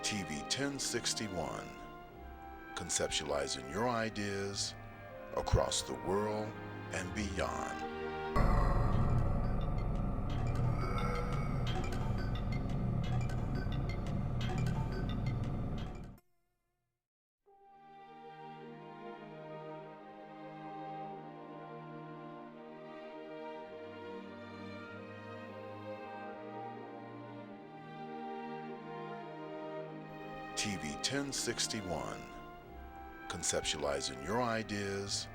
TV 1061, conceptualizing your ideas across the world and beyond. TV 1061, conceptualizing your ideas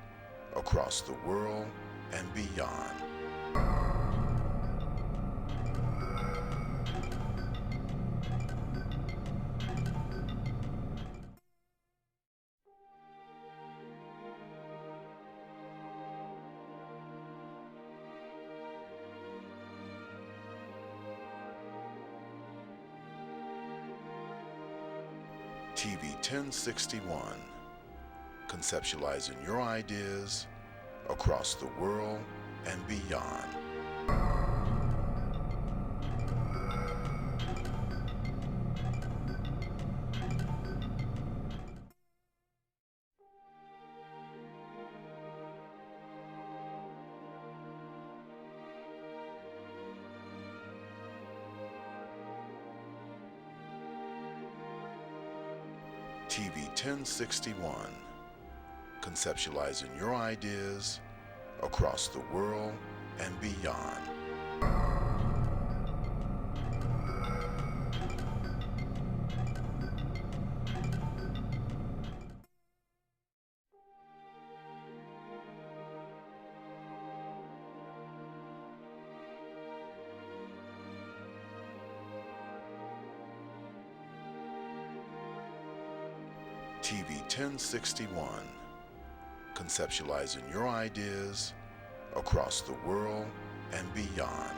across the world and beyond. TV 1061, conceptualizing your ideas across the world and beyond. TV 1061, conceptualizing your ideas across the world and beyond. TV 1061, conceptualizing your ideas across the world and beyond.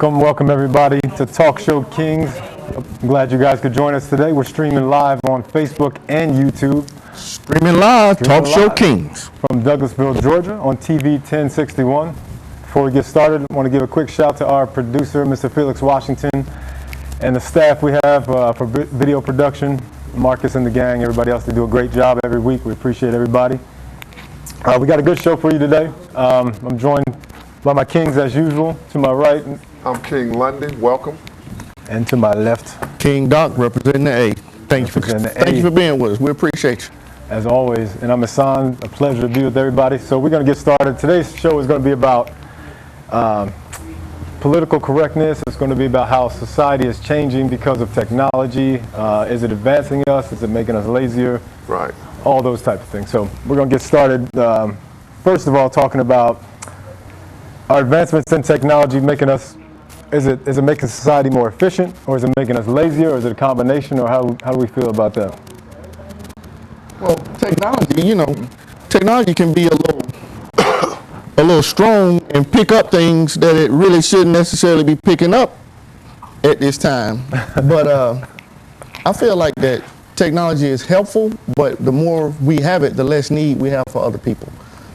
Welcome everybody to Talk Show Kings. I'm glad you guys could join us today. We're streaming live on Facebook and YouTube. Streaming live, Talk Show Kings. From Douglasville, Georgia on TV 1061. Before we get started, I want to give a quick shout to our producer, Mr. Felix Washington, and the staff we have for video production, Marcus and the gang, everybody else. They do a great job every week. We appreciate everybody. We got a good show for you today. I'm joined by my kings as usual. To my right, I'm King London, welcome. And to my left, King Doc, representing the A. Thank you for being with us. We appreciate you. As always. And I'm Hassan, a pleasure to be with everybody. So we're going to get started. Today's show is going to be about political correctness. It's going to be about how society is changing because of technology. Is it advancing us? Is it making us lazier? Right. All those type of things. So we're going to get started. First of all, talking about our advancements in technology making us. Is it making society more efficient, or is it making us lazier, or is it a combination, or how do we feel about that? Well, technology can be a little strong and pick up things that it really shouldn't necessarily be picking up at this time. But I feel like that technology is helpful, but the more we have it, the less need we have for other people.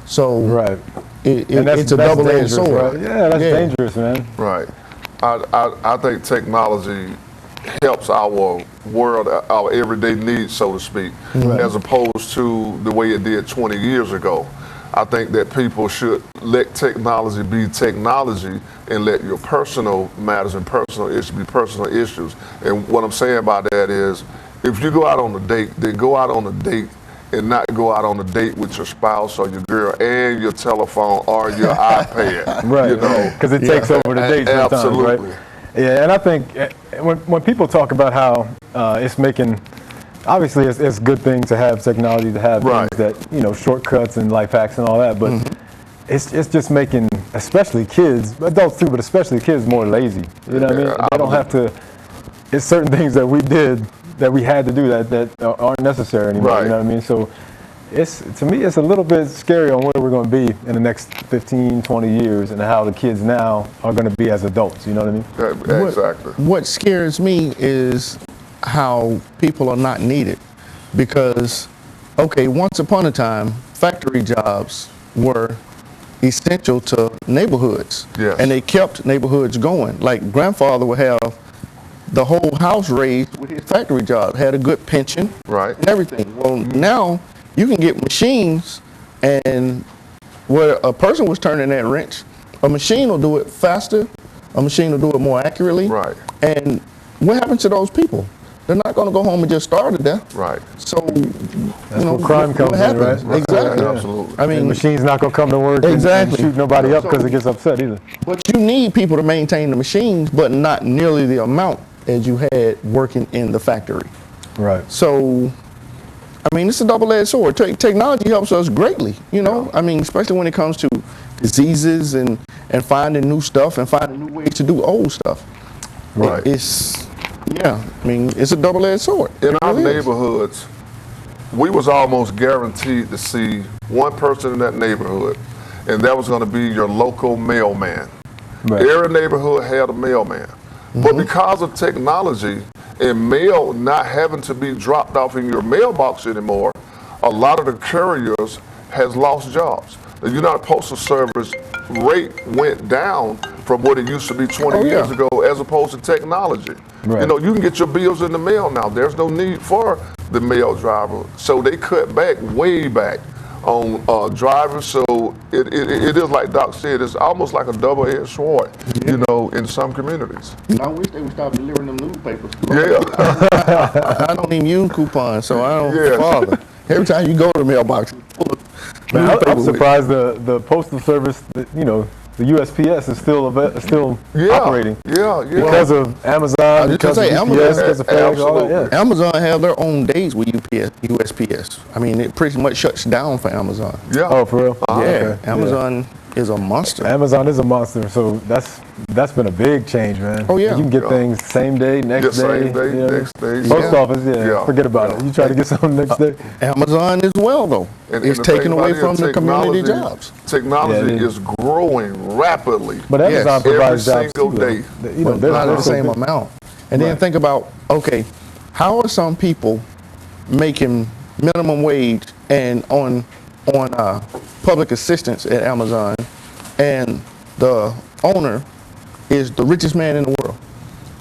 So right. It's a double-edged sword. Right? Yeah, that's dangerous, man. Right. I think technology helps our world, our everyday needs, so to speak, as opposed to the way it did 20 years ago. I think that people should let technology be technology and let your personal matters and personal issues be personal issues. And what I'm saying by that is, if you go out on a date, then go out on a date and not go out on a date with your spouse or your girl and your telephone or your iPad. Right, You know, because it takes over the date sometimes, absolutely. right? Yeah, and I think when people talk about how it's making, obviously it's good thing to have technology, to have Right. things that, you know, shortcuts and life hacks and all that, but it's just making, especially kids, adults too, but especially kids more lazy. You know what I mean? Yeah, They don't have to, it's certain things that we did that we had to do that aren't necessary anymore. Right. You know what I mean? So to me, it's a little bit scary on where we're going to be in the next 15, 20 years and how the kids now are going to be as adults. You know what I mean? Yeah, exactly. What scares me is how people are not needed. Because, okay, once upon a time, factory jobs were essential to neighborhoods. Yes. And they kept neighborhoods going. Like grandfather would have the whole house raised with his factory job, had a good pension Right. and everything. Well, now you can get machines, and where a person was turning that wrench, a machine will do it faster, a machine will do it more accurately. Right. And what happens to those people? They're not going to go home and just starve to death. Right. So, That's where crime comes in, happens? right? Exactly. Yeah, absolutely. I And mean, machine's not going to come to work Exactly. and shoot nobody up because it gets upset either. but you need people to maintain the machines, but not nearly the amount as you had working in the factory. Right. So, I mean, it's a double-edged sword. Technology helps us greatly, you know. I mean, especially when it comes to diseases and finding new stuff and finding new ways to do old stuff. Right. I mean, it's a double-edged sword. In It our really is. neighborhoods, we was almost guaranteed to see one person in that neighborhood, and that was going to be your local mailman. Right. Every neighborhood had a mailman. But because of technology and mail not having to be dropped off in your mailbox anymore, a lot of the couriers has lost jobs. The United Postal Service rate went down from what it used to be 20 Oh, yeah. years ago as opposed to technology. Right. You know, you can get your bills in the mail now. There's no need for the mail driver. So they cut back way back on drivers. So it is like Doc said, it's almost like a double-edged sword, you know, in some communities. I wish they would stop delivering them newspapers. Yeah. I don't even use coupons, so I don't Yes. bother. Every time you go to the mailbox, it's full of Man, newspaper I'm with- surprised the Postal Service, you know, the USPS is still Yeah. operating Yeah, yeah. because of Amazon, just because of say UPS, Amazon. because of FedEx, all that. Yeah. Amazon have their own days with USPS. I mean, it pretty much shuts down for Amazon. yeah. Oh, for real? Yeah, Okay. Amazon is a monster. Amazon is a monster, so that's been a big change, man. Oh, yeah. You can get Yeah. things same day, next Yeah, day. same day, you know. next day. Post Yeah. office, Yeah. forget about Yeah. it. You try to get something next day. Amazon as well, though. And It's the thing taken about away it is from the community technology- jobs. Technology Yeah, it is growing rapidly. But Amazon Yes. provides Every jobs single too, though. day. You know, But they're- not they're the so same big. amount. And then Right. think about, okay, how are some people making minimum wage and on public assistance at Amazon, and the owner is the richest man in the world?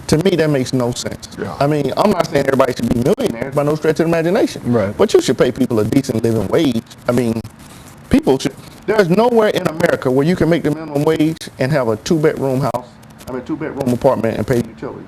To me, that makes no sense. Yeah. I mean, I'm not saying everybody should be millionaires by no stretch of the imagination. Right. But you should pay people a decent living wage. I mean, people should. There's nowhere in America where you can make the minimum wage and have a two-bedroom house, two-bedroom apartment and pay utilities.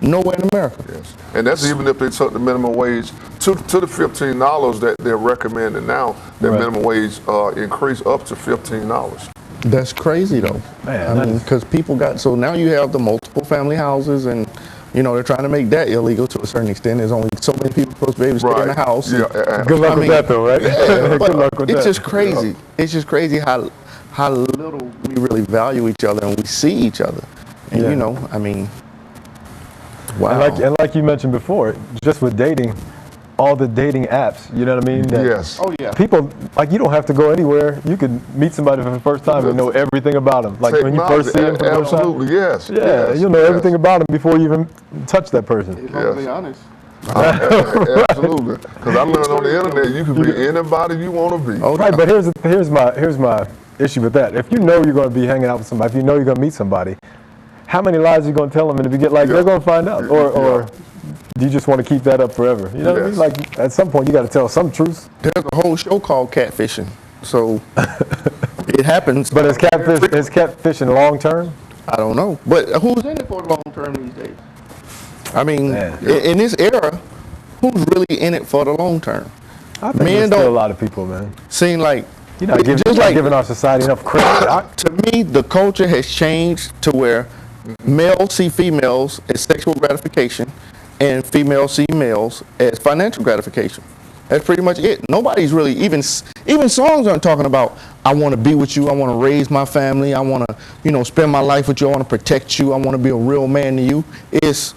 Nowhere in America. Yes. And that's even if they took the minimum wage to the $15 that they're recommending now, that Right. minimum wage increase up to $15. That's crazy though. Man, I that mean, is- because people got, so now you have the multiple family houses, and you know they're trying to make that illegal to a certain extent. There's only so many people supposed to be able to stay in the house. Yeah. Good luck I with mean, that, though, right? Yeah, Good luck with it's that. just crazy. It's just crazy how little we really value each other and we see each other. And Yeah. you know, I mean, wow. And like you mentioned before, just with dating, all the dating apps, you know what I mean? That Yes. Oh yeah. People, like, you don't have to go anywhere. You could meet somebody for the first time and know everything about them. Like when you first see them for the first time. Absolutely, yes. Yeah, yes, you'll know yes. everything about them before you even touch that person. If I'm Yes. be honest. Absolutely. Because I learned on the internet you can be anybody you want to be. Oh, Right, but here's my issue with that. If you know you're going to be hanging out with somebody, if you know you're going to meet somebody, how many lies are you going to tell them? And if you get like, Yeah. they're going to find out, or Yeah. do you just want to keep that up forever? You know what I mean? Yes. Like at some point you got to tell some truths. There's a whole show called Catfishing. So it happens. But is catfishing long term? I don't know. But who's in it for the long term these days? I mean, Man. in this era, who's really in it for the long term? I think Men there's still a don't lot of people, man. seem like You're not just giving our society enough credit. to me, the culture has changed to where males see females as sexual gratification and females see males as financial gratification. That's pretty much it. Nobody's really, even songs aren't talking about, I want to be with you, I want to raise my family, I want to, spend my life with you, I want to protect you, I want to be a real man to you. It's,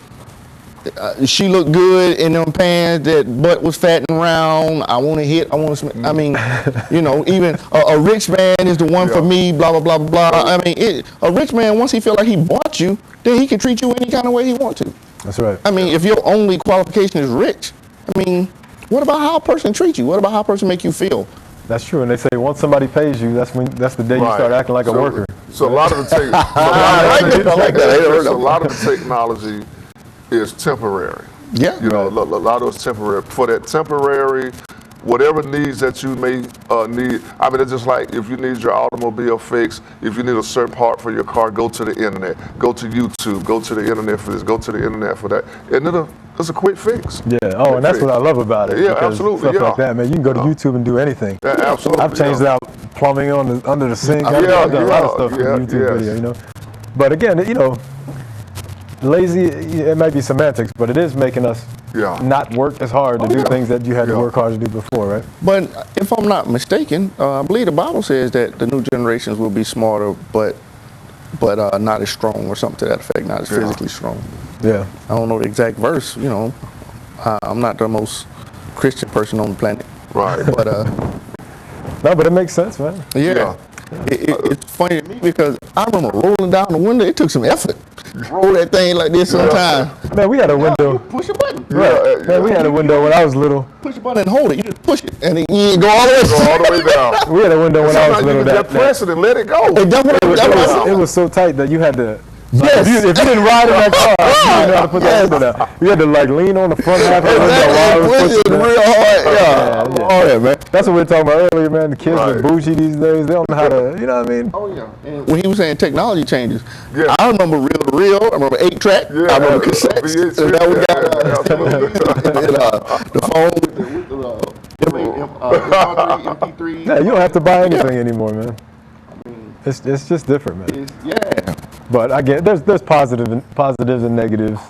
she looked good in them pants, that butt was fat and round, I want to hit, I want to, I mean, even a rich man is the one for me, blah, blah, blah, blah. I mean, a rich man, once he feel like he bought you, then he can treat you any kind of way he wants to. That's right. I mean, if your only qualification is rich, I mean, what about how a person treats you? What about how a person make you feel? That's true. And they say once somebody pays you, that's the day you start acting like a worker. So a lot of the a lot of the technology is temporary. Yeah. A lot of it's temporary. For that temporary, whatever needs that you may need. I mean, it's just like if you need your automobile fixed, if you need a certain part for your car, go to the internet, go to YouTube, go to the internet for this, go to the internet for that, and it's a quick fix. Yeah. Oh, and that's what I love about it. Yeah, because absolutely. Stuff like that, man. You can go to YouTube and do anything. Yeah, absolutely. I've changed out plumbing under the sink. I've done a lot of stuff from YouTube video. But again, lazy. It might be semantics, but it is making us not work as hard to do things that you had to work hard to do before, right? But if I'm not mistaken, I believe the Bible says that the new generations will be smarter, but not as strong, or something to that effect, not as physically strong. Yeah. I don't know the exact verse, I'm not the most Christian person on the planet. Right. But No, but it makes sense, man. yeah. It's funny to me because I remember rolling down the window. It took some effort. Roll that thing like this sometime. Man, we had a window. Push a button. Right. Man, we had a window when I was little. Push a button and hold it. You just push it, and then you go all the way. Go all the way down. We had a window when I was Sometimes little. you can just press it and let it go. It was so tight that you had to. Yes. If you didn't ride in that car, you didn't know how to put that window down. You had to lean on the front half of the window while it was Push it real hard. Yeah. Oh yeah, man. That's what we were talking about earlier, man. The kids are bougie these days. They don't know how to, you know what I mean? Oh yeah. And when he was saying technology changes, Yeah. I remember reel to reel. I remember 8-track. I remember cassettes. And now we got the phone with the MP3. Yeah, you don't have to buy anything anymore, man. It's just different, man. Yeah. But I get there's positives and negatives.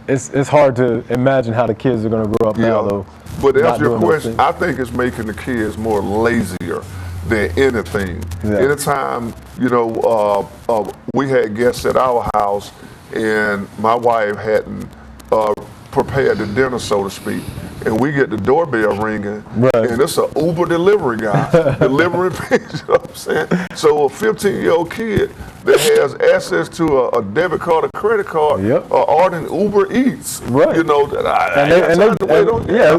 It's hard to imagine how the kids are going to grow up now, though. But to not answer your doing those question, things. I think it's making the kids more lazier than anything. Yeah. Anytime, we had guests at our house and my wife hadn't prepared the dinner, so to speak, and we get the doorbell ringing, and it's an Uber delivery guy delivering pizza, you know what I'm saying? So a 15-year-old kid that has access to a debit card, a credit card, ordering Uber Eats, Right.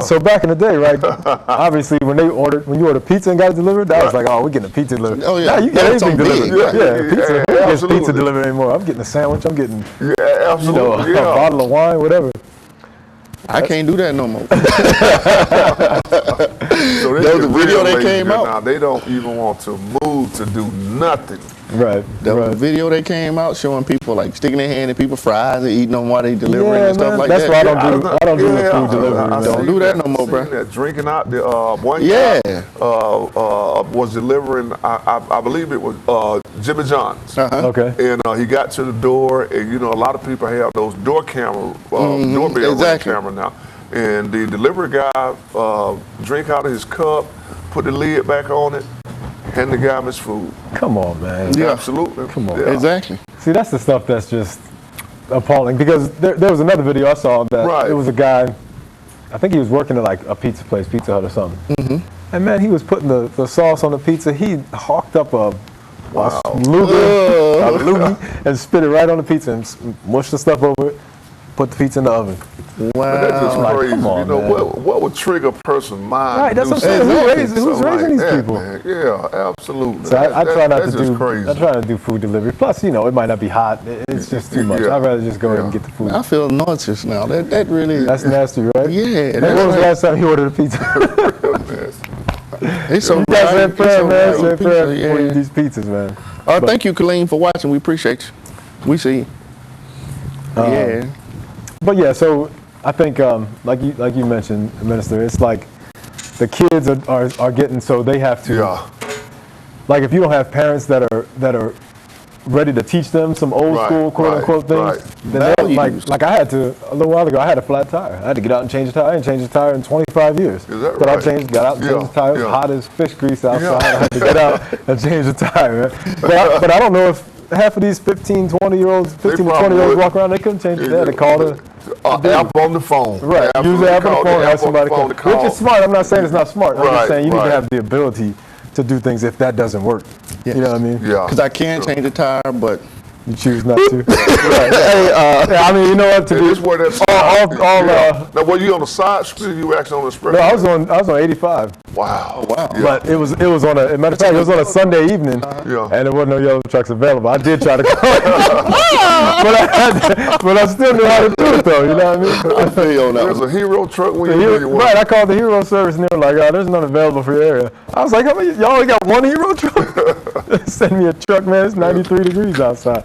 So back in the day, right? Obviously, when you order pizza and got it delivered, that was like, oh, we're getting a pizza delivered. Oh, yeah. Now you get anything delivered. Pizza. Who gets absolutely. pizza delivered anymore? I'm getting a sandwich. I'm getting absolutely, a bottle of wine, whatever. I can't do that no more. So There was a video that came out. Now they don't even want to move to do nothing. Right. There was a video that came out showing people like sticking their hand in people's fries and eating them while they delivering and stuff like That's that. why I don't do the food delivery. I Don't do that no more, bro. That drinking out the one Yeah. guy was delivering. I believe it was Jimmy John's. Okay. And he got to the door, and a lot of people have those door camera, doorbell ring camera now. And the delivery guy drink out of his cup, put the lid back on it, hand the guy his food. Come on, man. Yeah. Absolutely. Come on. Yeah. Exactly. See, that's the stuff that's just appalling. Because there was another video I saw that it was a guy, I think he was working at like a pizza place, Pizza Hut or something. Mm-hmm. And man, he was putting the sauce on the pizza. He hawked up a loogie and spit it right on the pizza and mushed the stuff over it, put the pizza in the oven. But that's just Like, crazy. come on, man. What would trigger a person's mind? Right, that's to what do I'm saying. something Who's raising like these that, people? man? Yeah, absolutely. So I try not that's to just do. crazy. I try not to do food delivery. Plus, it might not be hot. It's just too much. Yeah. I'd rather just go ahead and get the food. I feel nauseous now. That really. That's nasty, right? Yeah. Man, when was the last time you ordered a pizza? It's so You guys said prayer, man. right. Said prayer Yeah. for these pizzas, man. Thank you, Colleen, for watching. We appreciate you. We see you. Yeah. But yeah, so I think like you mentioned, Minister, it's like the kids are getting, so they have to. Yeah. Like if you don't have parents that are ready to teach them some old Right, school quote unquote things, right. then they'll, Values. like I had to a little while ago. I had a flat tire. I had to get out and change the tire. I ain't changed the tire in 25 years. Is that But right? I got out and Yeah, changed the tire. It was yeah. hot as fish grease outside. Yeah. I had to get out and change the tire, man. But I don't know if half of these 15, 20-year-olds, 15 to 20 probably year olds would. walk around. They couldn't change it. They had to call the app on the phone. right. Absolutely. Use the app on the Call phone. Have app on the somebody phone call. to Which is smart. I'm not saying it's not smart. I'm just Right, saying you need right. to have the ability to do things if that doesn't work. Yes. You know what I mean? Yeah. Because I can change the tire, but You choose not to. Right. Hey, yeah, I mean, you know what? To And be this where that's now, were you on the side street? You actually on the express? no, I was on 85, Wow. wow. Yeah. but it was on a matter of fact, it was on a Sunday evening, Yeah. and there wasn't no yellow trucks available. I did try to call, but I still knew how to do it though. You know what I mean? I feel you on that There's one. a hero truck when The you hero- need one. right, I called the Hero service and they were like, "Oh, there's none available for your area." I was like, "How many? Y'all only got one Hero truck?" Send me a truck, man. It's 93 degrees outside.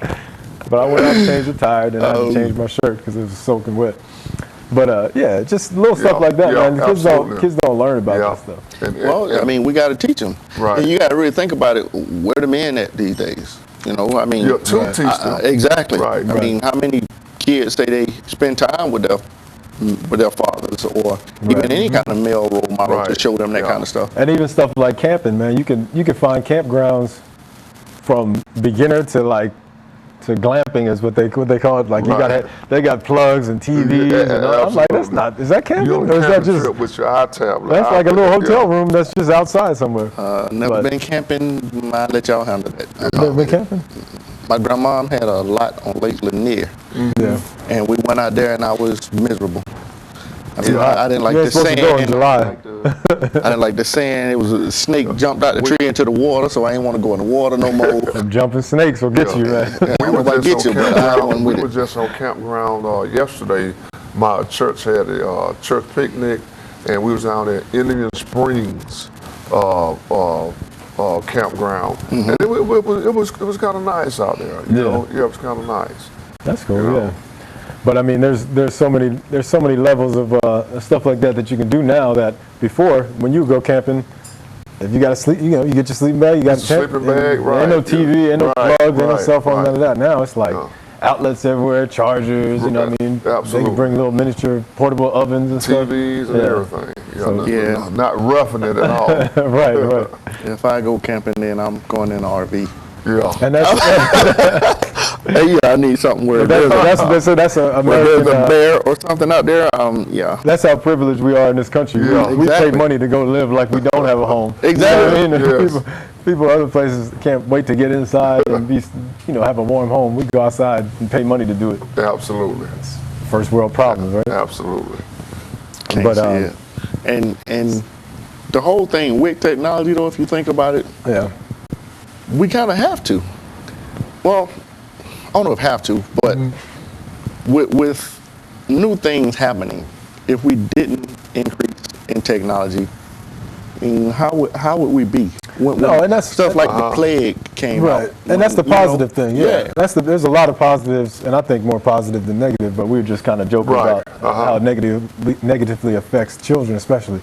But I went out and changed the tire, then I had to change my shirt because it was soaking wet. But yeah, just little stuff Yeah, like that, yeah, man. absolutely. Kids don't learn about Yeah. that stuff. Well, I mean, we got to teach them. Right. And you got to really think about it. Where the men at these days? You know, I mean, Yeah, to teach them. exactly. Right. I mean, how many kids say they spend time with their fathers or even Right. any kind of male role model to Right. show them that Yeah. kind of stuff. And even stuff like camping, man. You can find campgrounds from beginner to glamping is what they call it. Like Right. they got plugs and TVs Yeah, and all. I'm like, that's absolutely. not. Is that camping You on or a is that camping just? trip with your iTab. That's like a little hotel Yeah. room that's just outside somewhere. Never But- been camping. I let y'all handle that. Never been camping? My grandmom had a lot on Lake Lanier, Yeah. and we went out there, and I was miserable. I mean, I didn't like You're the supposed sand. to go in July. I didn't like the sand. It was a snake jumped out the tree into the water, so I didn't want to go in the water no more. Them jumping snakes will get you, man. I don't know if I get you, but I wasn't We with were it. just on campground yesterday. My church had a church picnic, and we was down at Indian Springs campground, and it was kind of nice out there. You know, yeah, it was kind of nice. That's cool, Yeah. yeah. But I mean, there's so many levels of stuff like that you can do now that before, when you go camping, if you got to sleep, you get your sleeping bag, you got It's a sleeping bag, right. Ain't no TV, ain't no Right, plugs, ain't no right, cell phone, right. none of that. Now it's like No. outlets everywhere, chargers, you know what I mean? They Absolutely. can bring little miniature portable ovens and stuff. TVs and Yeah. everything. So- Yeah. Not roughing it at all. right. If I go camping, then I'm going in an RV. Yeah. And that's Hey, yeah, I need something where there's that's a where American. there's a bear or something out there. Yeah. That's how privileged we are in this country. Yeah. We pay Exactly. money to go live like we don't have a home. Exactly. You know what I mean? Yes. People other places can't wait to get inside and be, have a warm home. We go outside and pay money to do it. Absolutely. First world problems, right? Absolutely. Can't But, see it. And the whole thing with technology, though, if you think about it, Yeah. we kind of have to. Well, I don't know if have to, but with new things happening, if we didn't increase in technology, I mean, how would we be? When No, and that's- stuff like the plague came Right, out. and that's the you know? positive thing. Yeah, Yeah. there's a lot of positives, and I think more positive than negative. But we were just kind of joking Right, about how negatively affects children, especially.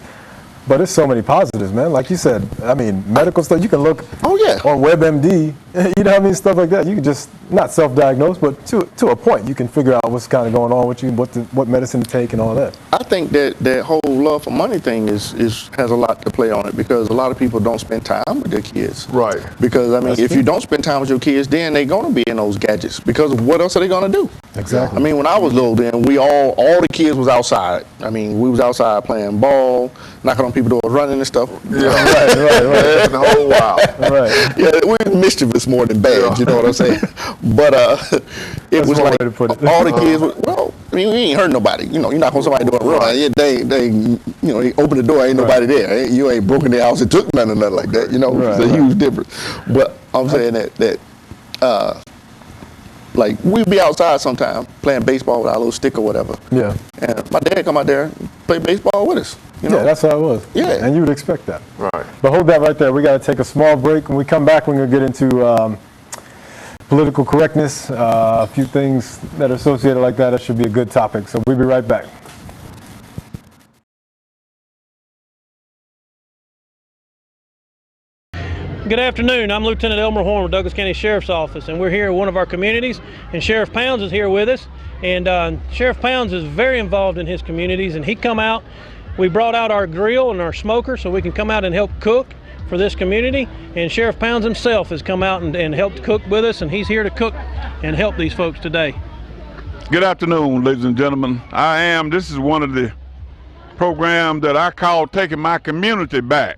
But there's so many positives, man. Like you said, I mean, medical stuff. You can look Oh, yeah. on WebMD. You know what I mean? Stuff like that. You can just not self-diagnose, but to a point, you can figure out what's kind of going on with you, what medicine to take, and all that. I think that whole love for money thing has a lot to play on it because a lot of people don't spend time with their kids. Right. Because I mean, That's if true. you don't spend time with your kids, then they're gonna be in those gadgets. Because what else are they gonna do? Exactly. I mean, when I was little, then all the kids was outside. I mean, we was outside playing ball, knocking on people's doors, running and stuff. Yeah. Right. And the whole while. Right. Yeah, we're mischievous more than bad. You know what I'm saying? But it That's was one like way to put it. all the kids. Well, I mean, we ain't hurt nobody. You know, you're not gonna somebody doing wrong. Yeah, they open the door, ain't nobody there. You ain't broken their house and took nothing like that. You know, Right, it's a right. huge difference. But I'm saying that like we'd be outside sometime playing baseball with our little stick or whatever. Yeah. And my dad come out there and play baseball with us. You know, Yeah, that's how it was. Yeah. And you would expect that. Right. But hold that right there. We got to take a small break. When we come back, we're going to get into political correctness, a few things that are associated like that. That should be a good topic. So we'll be right back. Good afternoon. I'm Lieutenant Elmer Horn with Douglas County Sheriff's Office, and we're here in one of our communities, and Sheriff Pounds is here with us. And Sheriff Pounds is very involved in his communities, and he come out. We brought out our grill and our smoker so we can come out and help cook for this community. And Sheriff Pounds himself has come out and helped cook with us, and he's here to cook and help these folks today. Good afternoon, ladies and gentlemen. This is one of the programs that I call taking my community back.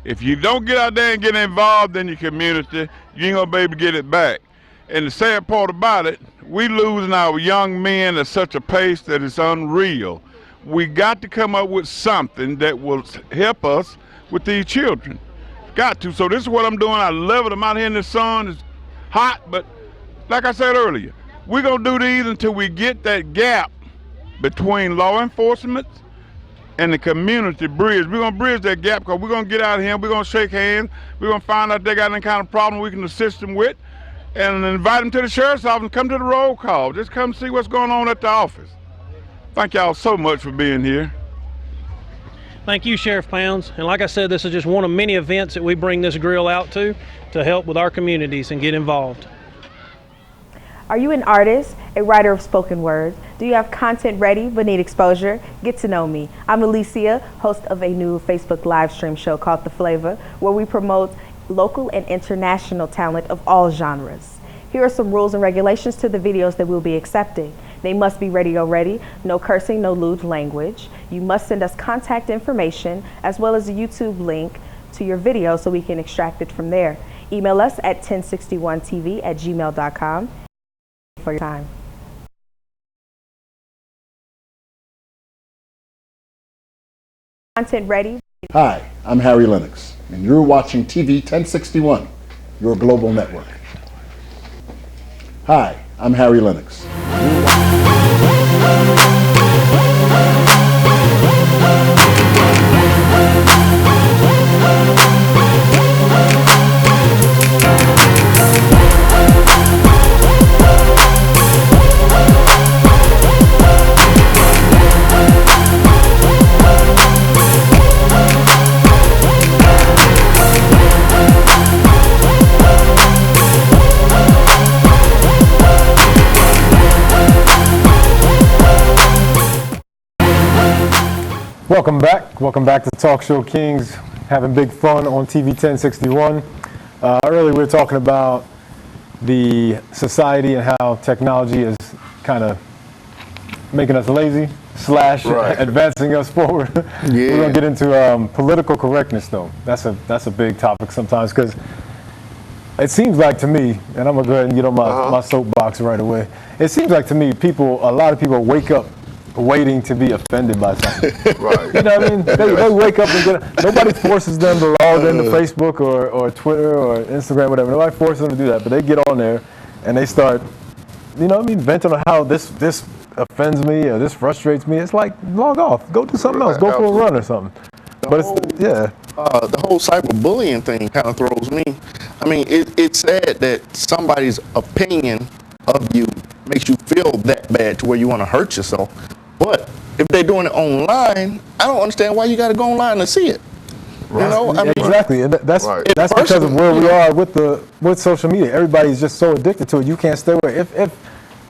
If you don't get out there and get involved in your community, you ain't gonna be able to get it back. And the sad part about it, we losing our young men at such a pace that it's unreal. We got to come up with something that will help us with these children. Got to. So this is what I'm doing. I love it. I'm out here in the sun. It's hot, but like I said earlier, we're gonna do these until we get that gap between law enforcement and the community bridge. We're gonna bridge that gap because we're gonna get out of here, we're gonna shake hands, we're gonna find out if they got any kind of problem we can assist them with, and invite them to the sheriff's office and come to the roll call. Just come see what's going on at the office. Thank y'all so much for being here. Thank you, Sheriff Pounds. And like I said, this is just one of many events that we bring this grill out to help with our communities and get involved. Are you an artist, a writer of spoken word? Do you have content ready but need exposure? Get to know me. I'm Alicia, host of a new Facebook live stream show called The Flavor, where we promote local and international talent of all genres. Here are some rules and regulations to the videos that we'll be accepting. They must be radio ready, no cursing, no lewd language. You must send us contact information as well as a YouTube link to your video so we can extract it from there. Email us at 1061tv@gmail.com. For your time. Content ready? Hi, I'm Harry Lennox, and you're watching TV 1061, your global network. Hi, I'm Harry Lennox. Welcome back to Talk Show Kings, having big fun on TV 1061. Earlier we were talking about the society and how technology is kind of making us lazy / advancing us forward. Yeah. We're gonna get into political correctness though. That's a big topic sometimes, because it seems like to me, and I'm gonna go ahead and get on my soapbox right away. It seems like to me a lot of people wake up waiting to be offended by something. Right. You know what I mean? They wake up and nobody forces them to log into Facebook or Twitter or Instagram, whatever. Nobody forces them to do that, but they get on there and they start, venting on how this offends me or this frustrates me. It's like, log off, go do something else, go for a run or something. The whole cyberbullying thing kind of throws me. I mean, it's sad that somebody's opinion of you makes you feel that bad to where you want to hurt yourself. But if they're doing it online, I don't understand why you got to go online to see it. Right. You know, I mean, exactly. And that's because of where we are with social media. Everybody's just so addicted to it. You can't stay away.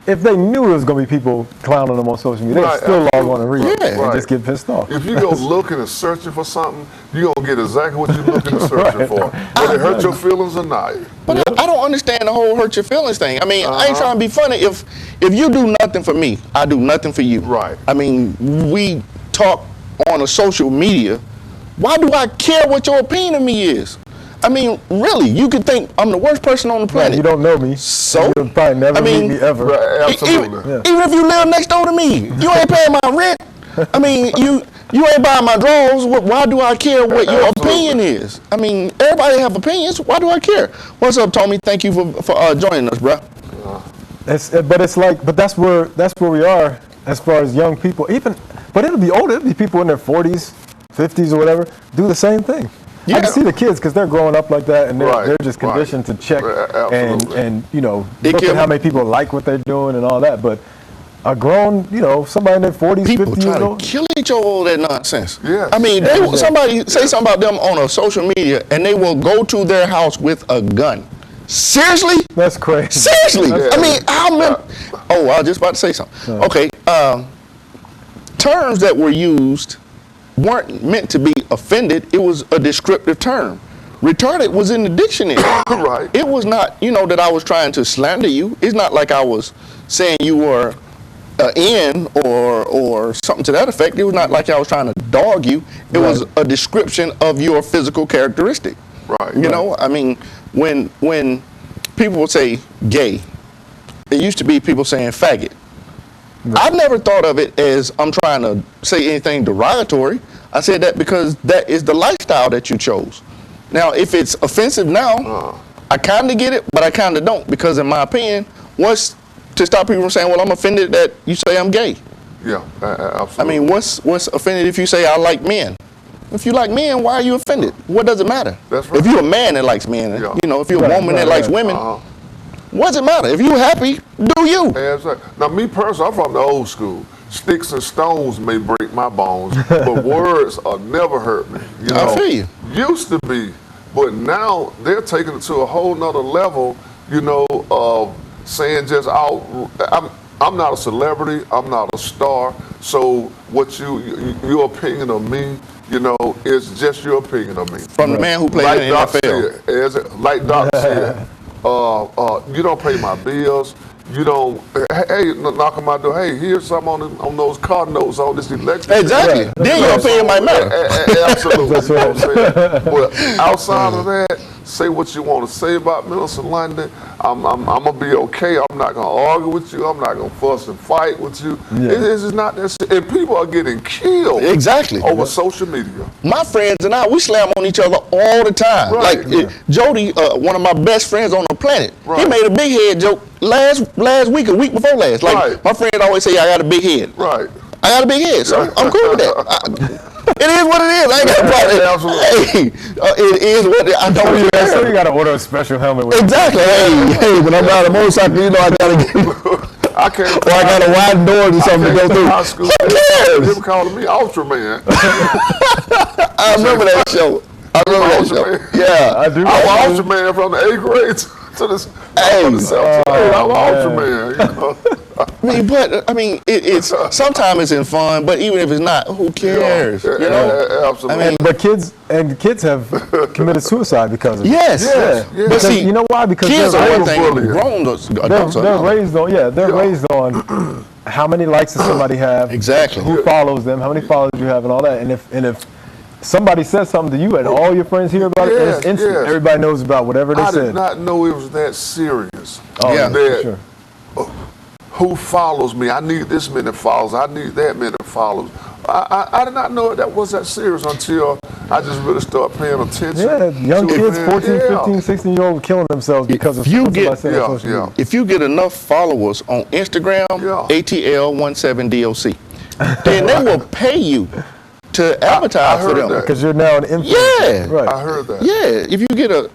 If they knew there was going to be people clowning them on social media, they'd still log on and read it and just get pissed off. If you go looking and searching for something, you're going to get exactly what you're looking and searching for. Whether it hurt your feelings or not. But I don't understand the whole hurt your feelings thing. I mean, I ain't trying to be funny. If you do nothing for me, I do nothing for you. Right. I mean, we talk on a social media. Why do I care what your opinion of me is? I mean, really, you could think I'm the worst person on the planet. Right, you don't know me. So you'll probably never meet me ever. Right, absolutely. Even if you live next door to me, you ain't paying my rent. I mean, you ain't buying my drawers. Why do I care what your opinion is? I mean, everybody have opinions. Why do I care? What's up, Tommy? Thank you for joining us, bro. But that's where we are as far as young people. But it'll be older. It'll be people in their 40s, 50s, or whatever do the same thing. Yeah. I can see the kids because they're growing up like that, and they're just conditioned to check and look at how many people like what they're doing and all that. But a grown, somebody in their 40s, People 50 years try to old. kill each other over that nonsense. Yes. I mean, somebody say something about them on a social media, and they will go to their house with a gun. Seriously? That's crazy. Seriously? I mean, how many? Oh, I was just about to say something. Okay. Terms that were used weren't meant to be offended. It was a descriptive term. Retarded was in the dictionary. Right. It was not, that I was trying to slander you. It's not like I was saying you were in or something to that effect. It was not like I was trying to dog you. It was a description of your physical characteristic. Right. You know, I mean, when people would say gay, it used to be people saying faggot. I've never thought of it as I'm trying to say anything derogatory. I said that because that is the lifestyle that you chose. Now, if it's offensive now, I kind of get it, but I kind of don't, because in my opinion, what's to stop people from saying, well, I'm offended that you say I'm gay? Yeah, absolutely. I mean, what's offended if you say I like men? If you like men, why are you offended? What does it matter? That's right. If you're a man that likes men, Yeah. if you're a woman that likes women, what does it matter? If you're happy, do you? That's right. Now, me personally, I'm from the old school. Sticks and stones may break my bones, but words will never hurt me. I feel you. Used to be, but now they're taking it to a whole nother level, of saying just out. I'm not a celebrity. I'm not a star. So what your opinion of me, is just your opinion of me. From the man who played in the NFL. Like Doc said, you don't pay my bills. You don't, hey, knock on my door. Hey, here's something on those car notes on this electric. Exactly. Then your opinion might matter. Absolutely. That's right. But outside of that, say what you want to say about Millicent London. I'm gonna be okay. I'm not gonna argue with you. I'm not gonna fuss and fight with you. It's just not that. And people are getting killed. Exactly. Over social media. My friends and I, we slam on each other all the time. Right. Jody, one of my best friends on the planet, he Right. made a big head joke last week, a week before last. Like, Right. my friend always say, I got a big head. Right. I got a big head, so I'm cool with that. It is what it is. I ain't got a problem. Absolutely. Hey, it is what it is. I don't So you care. got to order a special helmet with Exactly. Hey, when I'm riding a motorcycle, I gotta get, I can't. or I gotta widen doors or something to go through. High school. Who cares? Them calling me Ultraman. I remember that show. I remember that show. Yeah, I do. I'm an Ultraman from the 8th grade to the 7th grade. I'm an Ultraman. it's sometimes it's in fun, but even if it's not, who cares? Absolutely. I mean, But kids have committed suicide because of it. yes. Yes. But see, You know why? Because kids they're are one raised- thing, and bullying. grown adults are They're another. raised on, raised on how many likes does somebody have, Exactly. who follows them, how many followers you have, and all that. And if somebody says something to you and all your friends hear about it, and it's instant. Yes. Everybody knows about whatever they I said. did not know it was that serious. Oh, Yeah. for sure. Who follows me? I need this many followers. I need that many followers. I did not know that was that serious until I just really started paying attention. Yeah, young to kids, it. 14, Yeah. 15, 16-year-old killing themselves because of If you something get- somebody said on social media. If you get enough followers on Instagram, Yeah. ATL17DOC, then they will pay you to advertise for heard them. that. Because you're now an influencer. Yeah. Right. I heard that. Yeah, if you get a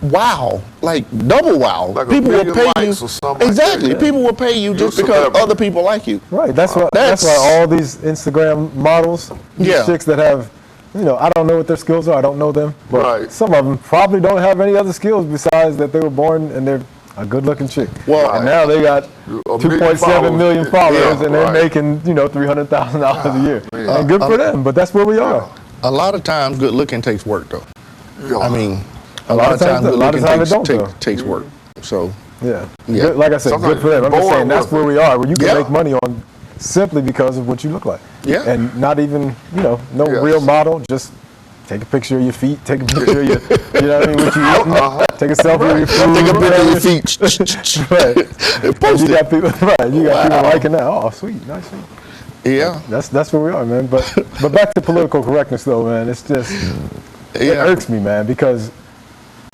wow, like double wow, Like a people will million pay you. likes or something like Exactly, that. people will pay you just a because celebrity. other people like you. Right. That's why That's- all these Instagram models, these Yeah. chicks that have, I don't know what their skills are. I don't know them. But Right. some of them probably don't have any other skills besides that they were born and they're a good-looking chick. Well, and now they got A million 2.7 million followers, Yeah, and they're right. making $300,000 a year. And good for them. But that's where we are. a lot of times, good looking takes work, though. Yeah. I mean, a lot of times, a good lot of looking times it don't, though. takes work. So, Yeah. Yeah. Good, like I said, Sometimes good for them. I'm just born saying that's with where we are, where you can Yeah. make money on simply because of what you look like. Yeah. And not even, no Yes. real model, just take a picture of your feet, take a picture of your, what you eating, take a selfie of your food. take a picture of your feet. Right. And Post you it. got people, right, you got people liking that. Oh, sweet, nice. Sweet. Yeah. That's where we are, man. But back to political correctness, though, man. It's just, it Yeah. irks me, man, because,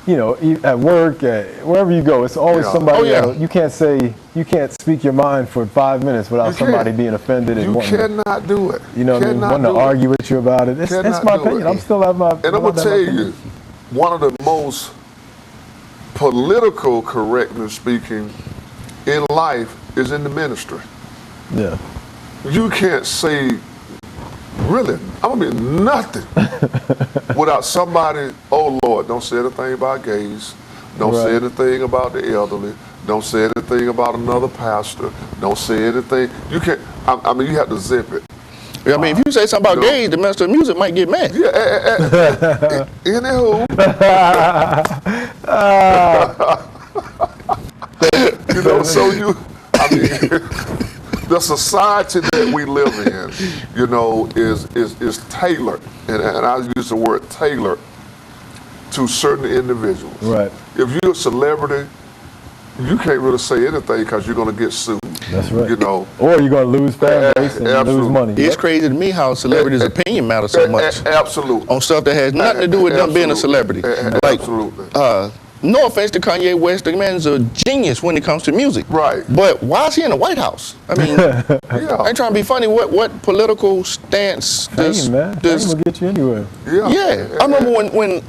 at work, wherever you go, it's always Yeah. somebody. Oh, yeah. You can't speak your mind for 5 minutes without You somebody can't. being offended and You wanting, cannot do it. wanting to argue with you about it. It's Cannot my do opinion. it. I'm still at my. And I'm gonna tell you, one of the most political correctness speaking in life is in the ministry. Yeah. You can't say, really, I'm gonna be nothing without somebody, oh Lord, don't say anything about gays, don't say Right. anything about the elderly, don't say anything about another pastor, don't say anything. You can't, I mean, you have to zip it. I mean, if you say something about No. gays, the minister of music might get mad. Yeah, anywho, you know, so I mean, the society that we live in, you know, is tailored, and I use the word tailored to certain individuals. Right. If you're a celebrity, you can't really say anything because you're going to get sued. That's right. You know. Or you're going to lose fan base and lose Absolutely. money. It's crazy to me how celebrities' opinion matters so much Absolutely. on stuff that has nothing to do with them being a celebrity. Like, Absolutely. no offense to Kanye West, the man's a genius when it comes to music. Right. But why is he in the White House? I mean, Yeah. I ain't trying to be funny. What political stance does, Fame, man. Fame will get you anywhere. yeah. I remember when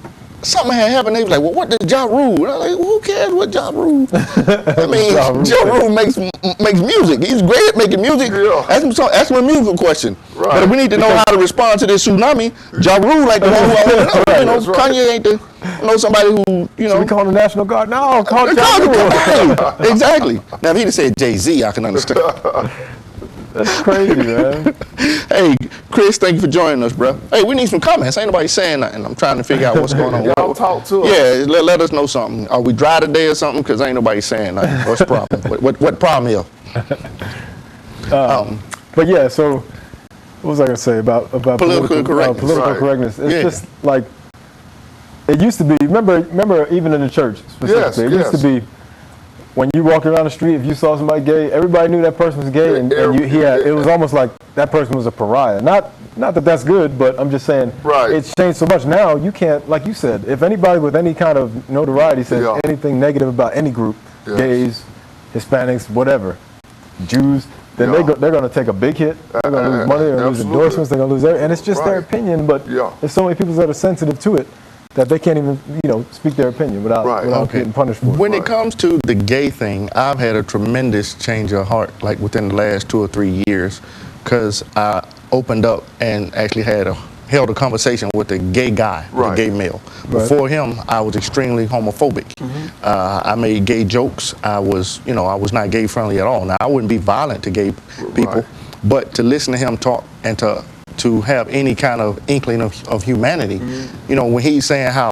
something had happened, they was like, well, what does Ja Rule? And I was like, who cares what Ja Rule? I mean, Ja Rule makes music. He's great at making music. Yeah. Ask him a musical question. Right. But if we need to know how to respond to this tsunami, Ja Rule ain't the one who I want to know. You know, That's right. Kanye ain't the, somebody who, you know. Should we call the National Guard? No, call Ja Rule. Hey, exactly. Now, if he'd have said Jay-Z, I can understand. That's crazy, man. Hey, Chris, thank you for joining us, bro. Hey, we need some comments. Ain't nobody saying nothing. I'm trying to figure out what's going on. Y'all talk to us. Yeah, let us know something. Are we dry today or something? Because ain't nobody saying nothing. What's the problem? What problem here? But yeah, so what was I gonna say about Political correctness. Political Right. correctness. It's Yeah. just like it used to be. Remember, even in the church specifically, it used to be when you walked around the street, if you saw somebody gay, everybody knew that person was gay, and it was almost like that person was a pariah. Not that that's good, but I'm just saying Right. it's changed so much now. You can't, like you said, if anybody with any kind of notoriety says Yeah. anything negative about any group, Yes. gays, Hispanics, whatever, Jews, then Yeah. they're going to take a big hit. They're going to lose money. They're going to lose Absolutely. endorsements. They're going to lose everything. And it's just their Right. opinion. But Yeah. there's so many people that are sensitive to it that they can't even, speak their opinion without Right. Okay. getting punished for it. When it comes to the gay thing, I've had a tremendous change of heart, like within the last 2 or 3 years, because I opened up and actually held a conversation with a gay guy, Right. a gay male. Before him, I was extremely homophobic. I made gay jokes. I was not gay friendly at all. Now, I wouldn't be violent to gay people, Right. but to listen to him talk and to have any kind of inkling of humanity, when he's saying how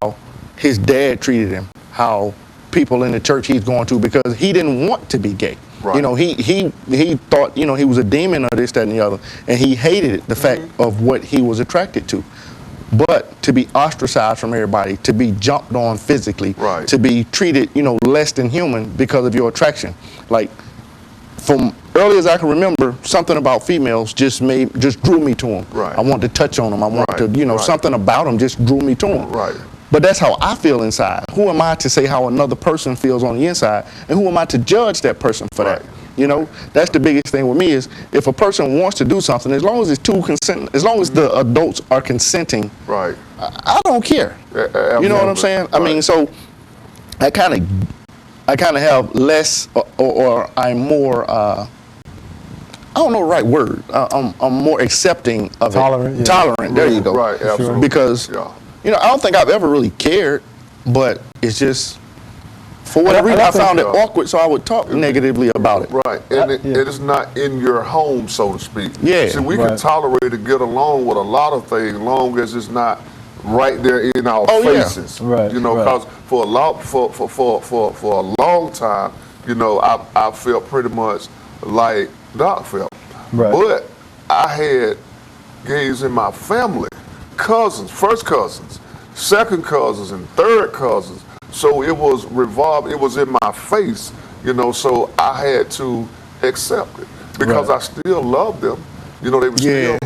his dad treated him, how people in the church he's going to, because he didn't want to be gay. Right. He thought, he was a demon or this, that, and the other, and he hated the fact of what he was attracted to. But to be ostracized from everybody, to be jumped on physically, Right. to be treated, less than human because of your attraction. Like, from early as I can remember, something about females just drew me to them. Right. I wanted to touch on them. I wanted Right. to, Right. something about them just drew me to them. Right. But that's how I feel inside. Who am I to say how another person feels on the inside? And who am I to judge that person for Right. that? That's the biggest thing with me is if a person wants to do something, as long as it's as long as the adults are consenting, Right. I don't care. You know what I'm saying? I mean, so I kind of have less, or I'm more. I don't know the right word. I'm more accepting of Tolerant, it. yeah. Tolerant. There you go. Right. Absolutely. Because Yeah. I don't think I've ever really cared, but it's just for whatever reason I found it awkward, so I would talk negatively about it. Right, and it is not in your home, so to speak. Yeah. See, we can tolerate and get along with a lot of things, long as it's not right there in our faces. Right, Because for a long time, I felt pretty much like Doc felt. Right. But I had gays in my family, cousins, first cousins, second cousins, and third cousins. So it was revolved, it was in my face, so I had to accept it because I still loved them. They were still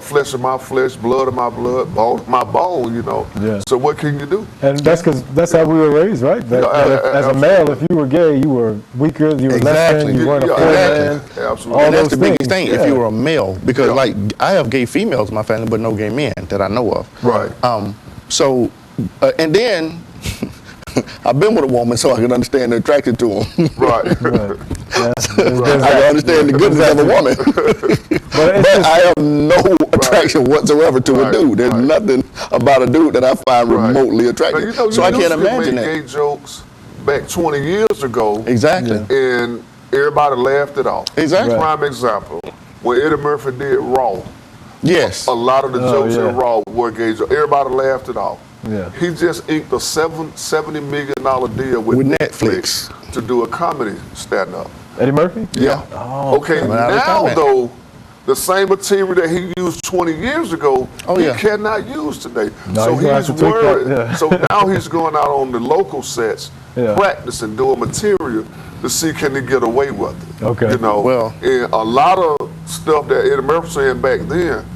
flesh of my flesh, blood of my blood, bone of my bone, Yeah. So what can you do? And that's because that's how we were raised, right? As a male, if you were gay, you were weaker, you were less than, you weren't a full man. Absolutely. And that's those the biggest things, thing if you were a male, because like I have gay females in my family, but no gay men that I know of. Right. So, and then I've been with a woman so I can understand they're attracted to them. Right. Right. I can understand the goodness of a woman. But I have no attraction whatsoever to a dude. There's nothing about a dude that I find remotely attractive. Now, you know, so I can't imagine made that. gay jokes back 20 years ago. Exactly. And everybody laughed it off. Exactly. Prime example, when Eddie Murphy did Raw. Yes. A lot of the jokes in Raw were gay jokes. Everybody laughed it off. Yeah. He just inked a $70 million deal with Netflix to do a comedy stand-up. Eddie Murphy? Yeah. Oh, okay, now though, the same material that he used 20 years ago, he cannot use today. No, so he's worried. Yeah. So now he's going out on the local sets, practicing, doing material to see can he get away with it. Okay. You know, and a lot of stuff that Eddie Murphy saying back then,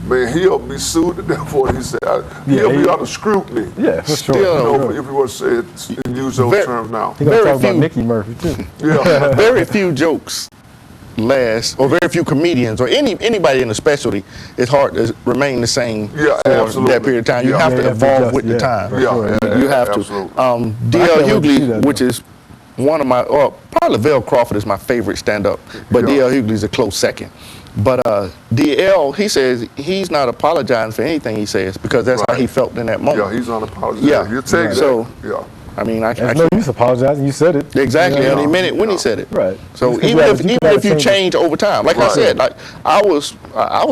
man, he'll be sued to death for it. He said he'll be under scrutiny. Yeah, for sure. You know, if he was to say it, use those terms now. He's gonna talk about Mickey Murphy too. Yeah. Very few jokes last, or very few comedians, or anybody in a specialty, it's hard to remain the same for that period of time. You have to evolve with the time. You have to. D.L. Hughley, which is one of my, probably Lavelle Crawford is my favorite stand-up, but D.L. Hughley is a close second. But D.L., he says he's not apologizing for anything he says because that's how he felt in that moment. Yeah, he's unapologetic. Yeah, you take so, yeah. I mean, There's no use apologizing. You said it. Exactly, and he meant it when he said it. Right. So even if you change over time, like I said, like I was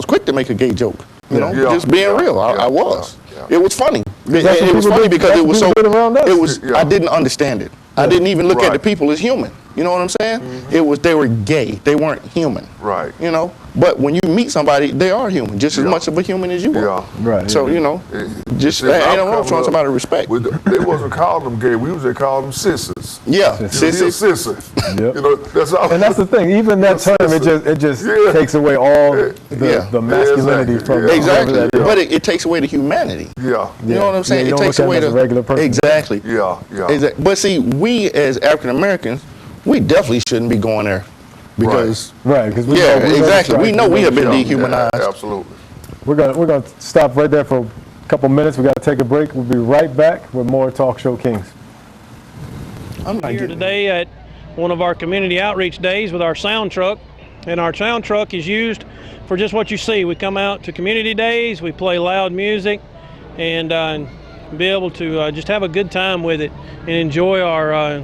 quick to make a gay joke. You know, just being real. I was. It was funny. It was funny because it was so. It was. I didn't understand it. I didn't even look at the people as human. You know what I'm saying? It was they were gay. They weren't human. Right. You know, but when you meet somebody, they are human, just as much of a human as you are. Right. So you know, just ain't no wrong showing somebody respect. They wasn't calling them gay. We usually called them sissies. Yeah, sissies. Yep. You know, that's all. And that's the thing. Even that term, it just takes away all the masculinity from exactly. But it takes away the humanity. Yeah. You know what I'm saying? You it takes away the regular person. Exactly. Yeah. Exactly. But see, we as African Americans, we definitely shouldn't be going there because because we know we have been dehumanized. Yeah, absolutely. We're gonna stop right there for a couple minutes. We got to take a break. We'll be right back with more Talk Show Kings. I'm here today at one of our community outreach days with our sound truck, and our sound truck is used for just what you see. We come out to community days, we play loud music, and be able to just have a good time with it and enjoy our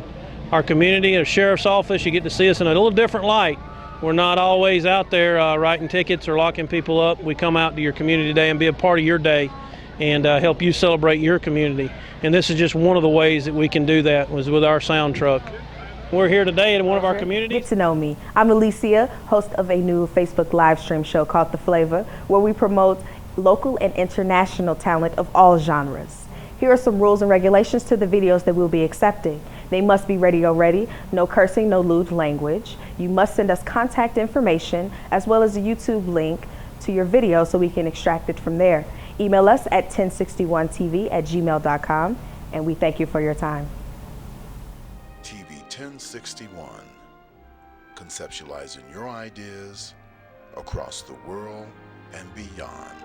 community. Our sheriff's office, you get to see us in a little different light. We're not always out there writing tickets or locking people up. We come out to your community day and be a part of your day and help you celebrate your community. And this is just one of the ways that we can do that, was with our sound truck. We're here today in one of our communities. Get to know me. I'm Alicia, host of a new Facebook live stream show called The Flavor, where we promote local and international talent of all genres. Here are some rules and regulations to the videos that we'll be accepting. They must be radio ready, no cursing, no lewd language. You must send us contact information as well as a YouTube link to your video so we can extract it from there. Email us at 1061tv@gmail.com, and we thank you for your time. TV 1061, conceptualizing your ideas across the world and beyond.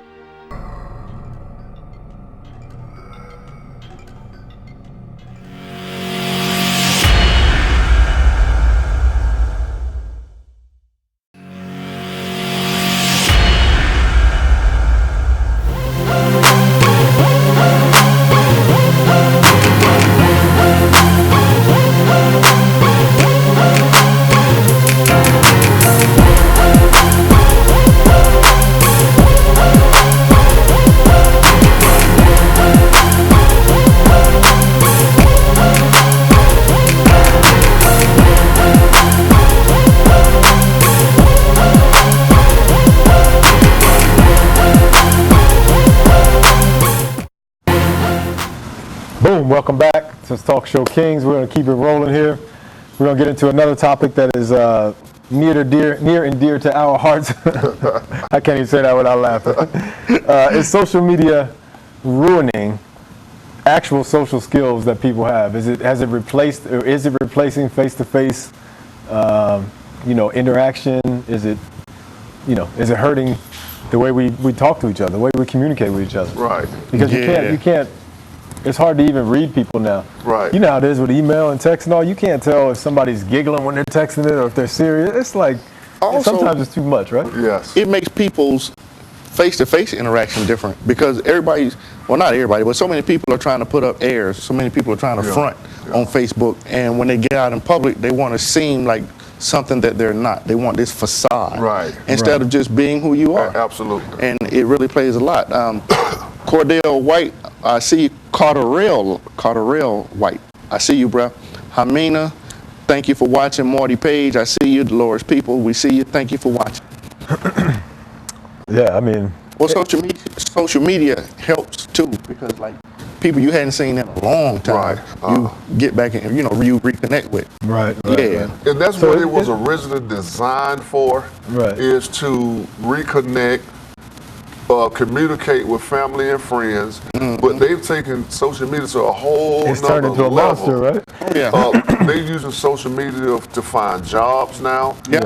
Boom, welcome back to Talk Show Kings. We're going to keep it rolling here. We're going to get into another topic that is near and dear to our hearts. I can't even say that without laughing. Is social media ruining actual social skills that people have? Has it replaced, or is it replacing face-to-face, interaction? Is it hurting the way we talk to each other, the way we communicate with each other? Right. Because you can't it's hard to even read people now. Right. You know how it is with email and text and all. You can't tell if somebody's giggling when they're texting it or if they're serious. It's like, Also, sometimes it's too much, right? Yes. It makes people's face-to-face interaction different because everybody's, well, not everybody, but so many people are trying to put up airs. So many people are trying to front on Facebook. And when they get out in public, they want to seem like something that they're not. They want this facade. Right. Instead of just being who you are. Absolutely. And it really plays a lot. Cordell White, I see you. Carterell White, I see you, bruh. Hamina, thank you for watching. Marty Page, I see you. Dolores People, we see you. Thank you for watching. Yeah, I mean. Well, social media helps too because like people you hadn't seen in a long time, you get back and you reconnect with. Right. Yeah. And that's what it was originally designed for. Right. Is to reconnect, communicate with family and friends. But they've taken social media to a whole It's turned into a monster, right? They're using social media to find jobs now, to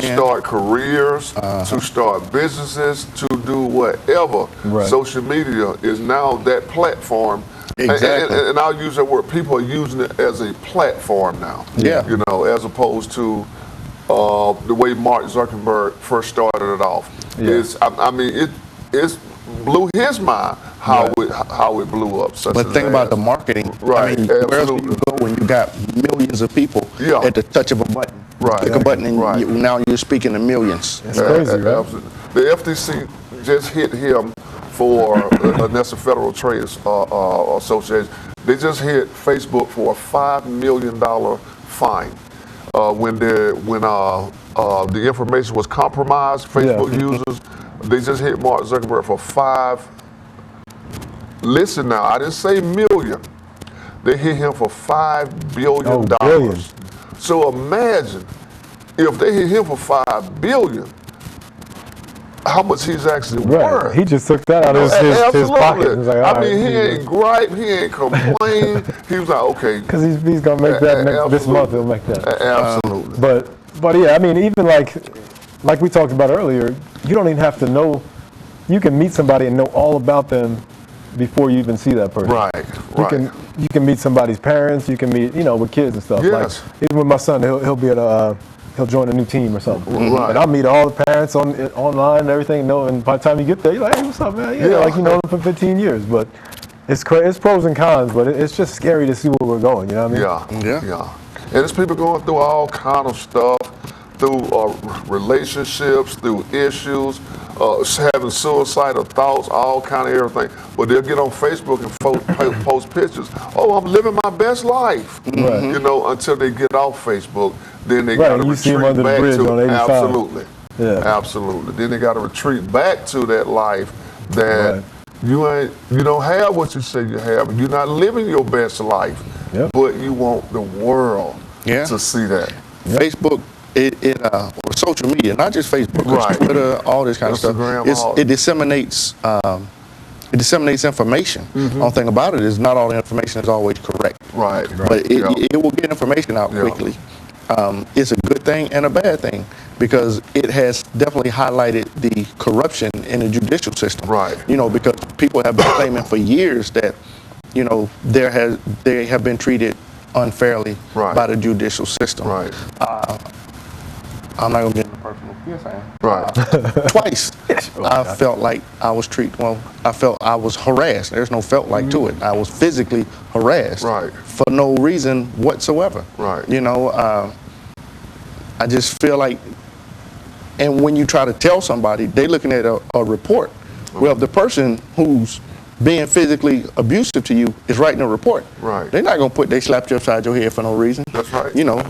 Yeah. start careers, to start businesses, to do whatever. Right. Social media is now that platform. Exactly. And I'll use that word. People are using it as a platform now. Yeah. You know, as opposed to the way Mark Zuckerberg first started it off. Yeah. It's blew his mind how it blew up. But think about the marketing. Right, I mean, where else do absolutely. you go when you got millions of people at the touch of a button? Right. Click a button and Right. now you're speaking to millions. It's crazy, right? Absolutely. The FTC just hit him for, and that's the Federal Trade Association. They just hit Facebook for a $5 million fine when the information was compromised. Facebook users, they just hit Mark Zuckerberg for listen now, I didn't say million. They hit him for $5 billion. Billion. So imagine if they hit him for $5 billion, how much he's actually worth. He just took that out of his pocket. He's like, I mean, he ain't gripe, he ain't complain. He was like, okay. Because he's gonna make that this month. He'll make that. Absolutely. But yeah, I mean, even like we talked about earlier, you don't even have to know. You can meet somebody and know all about them before you even see that person. Right. You can meet somebody's parents. You can meet with kids and stuff. Yes. Like even with my son, he'll be at he'll join a new team or something. Right. And I'll meet all the parents online and everything. And by the time you get there, you're like, hey, what's up, man? Yeah, like you know them for 15 years. But it's pros and cons. But it's just scary to see where we're going. You know what I mean? Yeah. And there's people going through all kind of stuff, through relationships, through issues, having suicidal thoughts, all kind of everything. But they'll get on Facebook and post pictures. Oh, I'm living my best life. Right. You know, until they get off Facebook, then they got to you see them retreat under the back bridge to on 85. Absolutely. Yeah. Absolutely. Then they got to retreat back to that life that you don't have what you say you have. You're not living your best life. Yep. But you want the world to see that. Facebook, or social media, not just Facebook, but Twitter, all this kind Instagram, of stuff. It disseminates. It disseminates information. Only thing about it is not all the information is always correct. Right. But it will get information out quickly. It's a good thing and a bad thing because it has definitely highlighted the corruption in the judicial system. Right. You know, because people have been claiming for years that, they have been treated unfairly by the judicial system. Right. I'm not gonna get into personal. Yes, I am. Right. Twice, I felt like I was I felt I was harassed. There's no felt like to it. I was physically harassed. Right. For no reason whatsoever. Right. You know, I just feel like, and when you try to tell somebody, they're looking at a report. Well, the person who's being physically abusive to you is writing a report. Right. They're not gonna they slapped you upside your head for no reason. That's right. You know,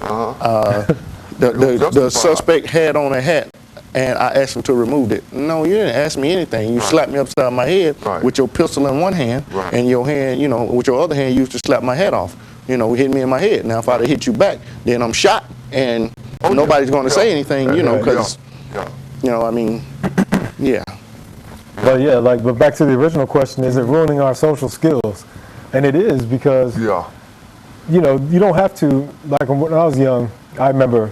the suspect had on a hat, and I asked him to remove it. No, you didn't ask me anything. You slapped me upside my head with your pistol in one hand, and your hand, with your other hand, you used to slap my head off. Hit me in my head. Now, if I'd have hit you back, then I'm shot, and nobody's going to say anything, because, I mean, yeah. But yeah, but back to the original question, is it ruining our social skills? And it is because, you don't have to, like when I was young, I remember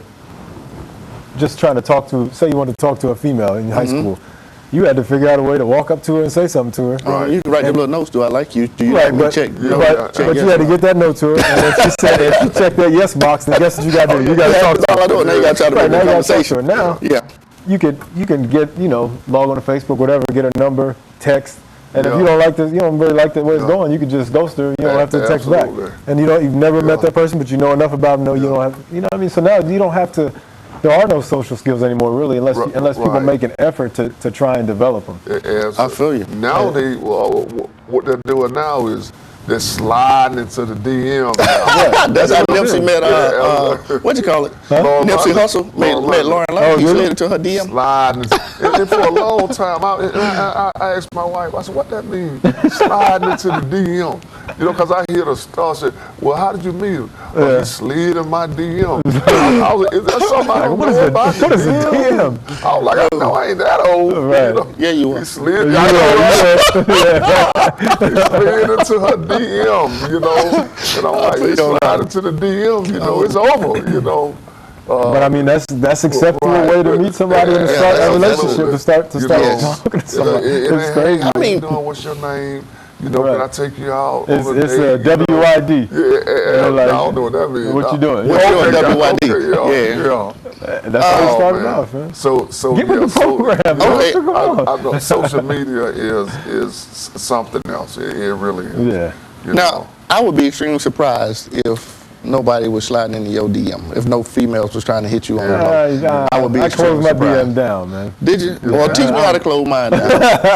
just trying to say you wanted to talk to a female in high school. you had to figure out a way to walk up to her and say something to her. You can write them little notes. Do I like you? Do you Right, like me? but, Check. but you had to get that note to her, and if she said, if she checked that yes box, then guess what you got to do? You got to talk to That's all I do. her. Now you got to try to Right, make now a you gotta talk to conversation. her. Now, Yeah. you can get, log on to Facebook, whatever, get her number, text, and if Yeah. you don't like this, you don't really like the way it's going, you can just ghost her. You don't have to text back. Absolutely. And you've never met that person, but you know enough about them. You don't have, you know what I mean. So now you don't have to. There are no social skills anymore, really, unless people Right. make an effort to try and develop them. I feel you. Now what they're doing now is they're sliding into the DM. That's how Nipsey met, what you call it? Lauren Nipsey London. Hussle met Lauren Oh, London. He really? slid into her DM. Sliding. And for a long time, I asked my wife, I said, what that mean? Sliding into the DM. Because I hear the star say, well, how did you meet him? Oh, he slid in my DM. I was like, is that something I don't know about? What is a DM? I was like, I know I ain't that old. Right. Yeah, you He are. slid, You I know, right? know, He slid into her DM, and I'm like, he slid into the DM, it's over, But I mean, that's acceptable Right. way to meet somebody and to start a absolutely. relationship, to start talking to somebody. It's crazy. How you doing? What's your name? Can I take you out? It's on a a date? WID. Yeah, like, I don't know what that means. what you doing? What you doing, WYD? Yeah. That's how it started man. off, man. So Get with the program, man. Okay. Come on. I know social media is something else. It really is. Yeah. Now, I would be extremely surprised if nobody was sliding into your DM, if no females was trying to hit you on the low. I would be I extremely closed my surprised. DM down, man. Did you? Well, teach me how to close mine down.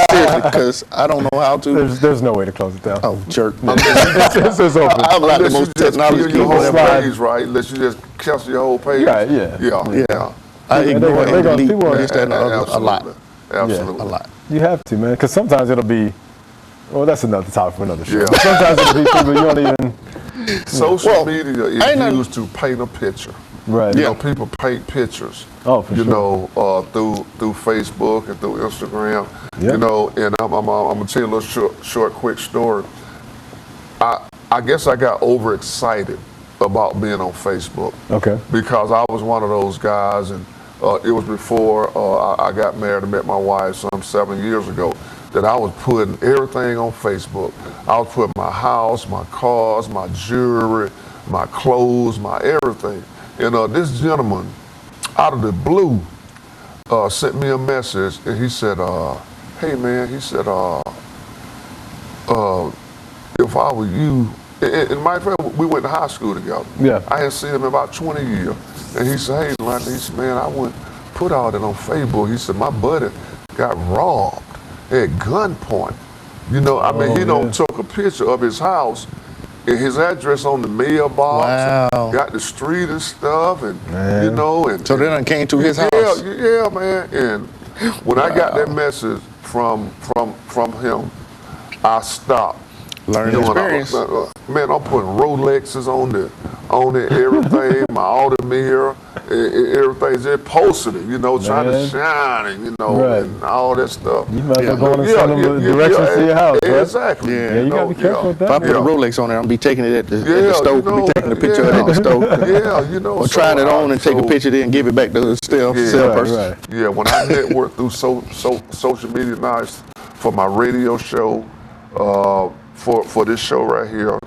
Seriously, because I don't know how to. There's no way to close it down. Oh, jerk. It's just open. I'm like the Unless you most just technology kill your people whole ever. slide. page, right? Unless you just cancel your whole page. Right, yeah. Yeah. I They ignore gonna- and delete people are- this, that, and the other a lot. Absolutely. A lot. You have to, man, because sometimes it'll be. Well, that's another topic for another show. Yeah. But sometimes it'll be people you don't even. Social Well, media is ain't nothing- used to paint a picture. Right. People paint pictures. Oh, for sure. Through Facebook and through Instagram. Yeah. And I'm gonna tell you a little short, quick story. I guess I got overexcited about being on Facebook. Okay. Because I was one of those guys, and it was before I got married and met my wife some 7 years ago, that I was putting everything on Facebook. I was putting my house, my cars, my jewelry, my clothes, my everything. And this gentleman, out of the blue, sent me a message, and he said, hey man, he said, if I were you, and my friend, we went to high school together. Yeah. I hadn't seen him in about 20 years. And he said, hey, London, he said, man, I wouldn't put all that on Facebook. He said, my buddy got robbed at gunpoint. I mean, he yeah. took a picture of his house and his address on the mailbox. Wow. Got the street and stuff, and Man. and So they done came to his house. yeah, man. And when I got that message from him, I stopped. Learning experience. Man, I'm putting Rolexes on it, everything, my Altamira, everything's just posted it, trying to Man. shine and, Right. and all that stuff. You might as well go and send them directions to your house, right? Exactly. Yeah, you gotta be careful with If I that. put a Rolex on there, I'm be taking it at the Yeah, stove. Be taking a picture of it at the stove. Yeah, Or trying it on and take a picture there and give it back to the sale Right, person. right. Yeah, when I network through social media now, it's for my radio show, for this show right here,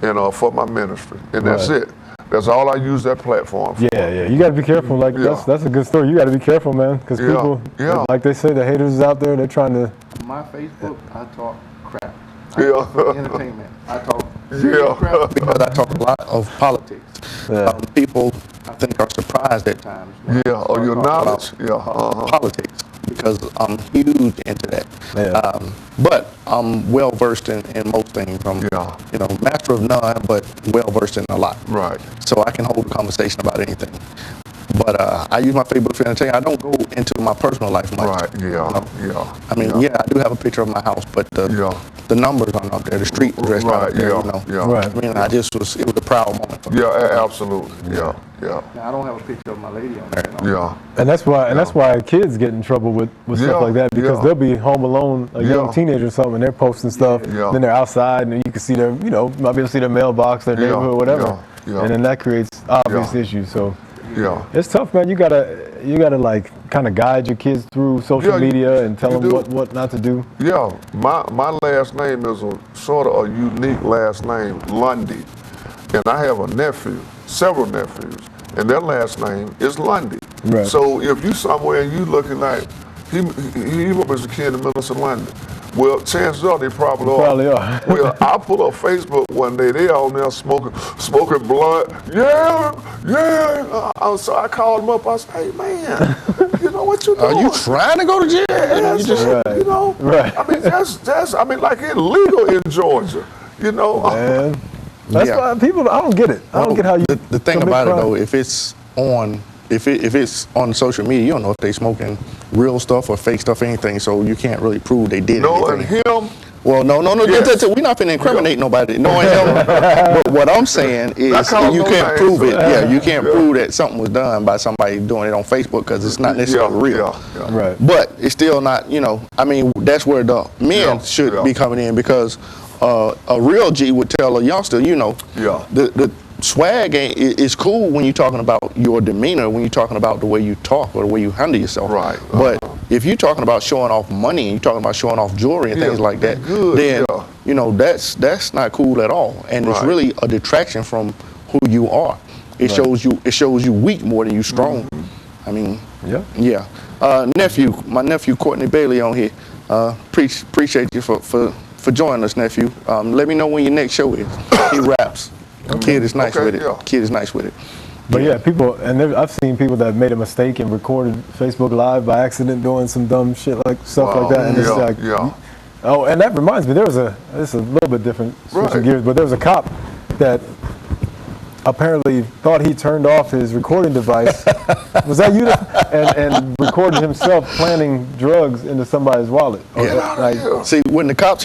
and for my ministry, and that's Right. it. That's all I use that platform for. Yeah. You got to be careful. Like Yeah. that's a good story. You got to be careful, man, because Yeah, people, yeah. like they say, the haters is out there. They're trying to. My Facebook, I talk crap. Yeah. For entertainment. I talk Yeah. crap. Because I talk a lot of politics. Yeah. People, I think, are surprised at times. when I Yeah, or start your talking about knowledge. Yeah. Politics, because I'm huge into that. Yeah. But I'm well versed in most things. I'm, Yeah. master of none, but well versed in a lot. Right. So I can hold a conversation about anything. But I use my Facebook for entertainment. I don't go into my personal life much. Right. Yeah. Yeah. I mean, yeah, I do have a picture of my house, but the numbers aren't up there. The street address not up Right. there. Yeah. Yeah. Right. I mean, it was a proud moment for me. Yeah. Absolutely. Yeah. Yeah. Now, I don't have a picture of my lady on there. Yeah. And that's why kids get in trouble with Yeah, stuff like that, because yeah. they'll be home alone, a young Yeah. teenager or something, and they're posting stuff. Yeah. Then they're outside, and you can see their, might be able to see their mailbox, their Yeah, neighborhood, whatever. yeah, yeah. And then that creates obvious Yeah. issues. So Yeah. it's tough, man. You gotta like kind of guide your kids through social media and tell them what not to do? Yeah, my last name is a sort of a unique last name, Lundy. And I have a nephew, several nephews, and their last name is Lundy. Right. So if you somewhere and you looking like, he was a kid in Minister London. Well, chances are they probably are. Well, I pull up Facebook one day, they all there smoking blunt. So I called them up, I said, hey man, you know what you doing? Are you trying to go to jail? Yeah, You just, you know, I mean, that's like illegal in Georgia, you know. Man. That's why people, I don't get it. I don't get how you. The thing about it though, if it's on social media, you don't know if they smoking real stuff or fake stuff or anything, so you can't really prove they did anything. And him. Well, no. Yes. We're not finna incriminate nobody. Knowing him, but what I'm saying is you can't prove it. Yeah, you can't prove that something was done by somebody doing it on Facebook because it's not necessarily real. Right. But it's still not. I mean, that's where the men should be coming in because a real G would tell a youngster, the swag is cool when you're talking about your demeanor, when you're talking about the way you talk or the way you handle yourself. Right. But if you're talking about showing off money and you're talking about showing off jewelry and things like that, then that's not cool at all. And it's really a detraction from who you are. It shows you weak more than you strong. I mean, my nephew Courtney Bailey on here. Appreciate you for joining us, nephew. Let me know when your next show is. He raps. Kid is nice with it. Kid is nice with it. But yeah, people, and I've seen people that made a mistake and recorded Facebook Live by accident doing some dumb shit like that. And it's like, oh, and that reminds me, this is a little bit different, switching gears, but there was a cop that apparently thought he turned off his recording device. Was that you? And recorded himself planting drugs into somebody's wallet. See, when the cops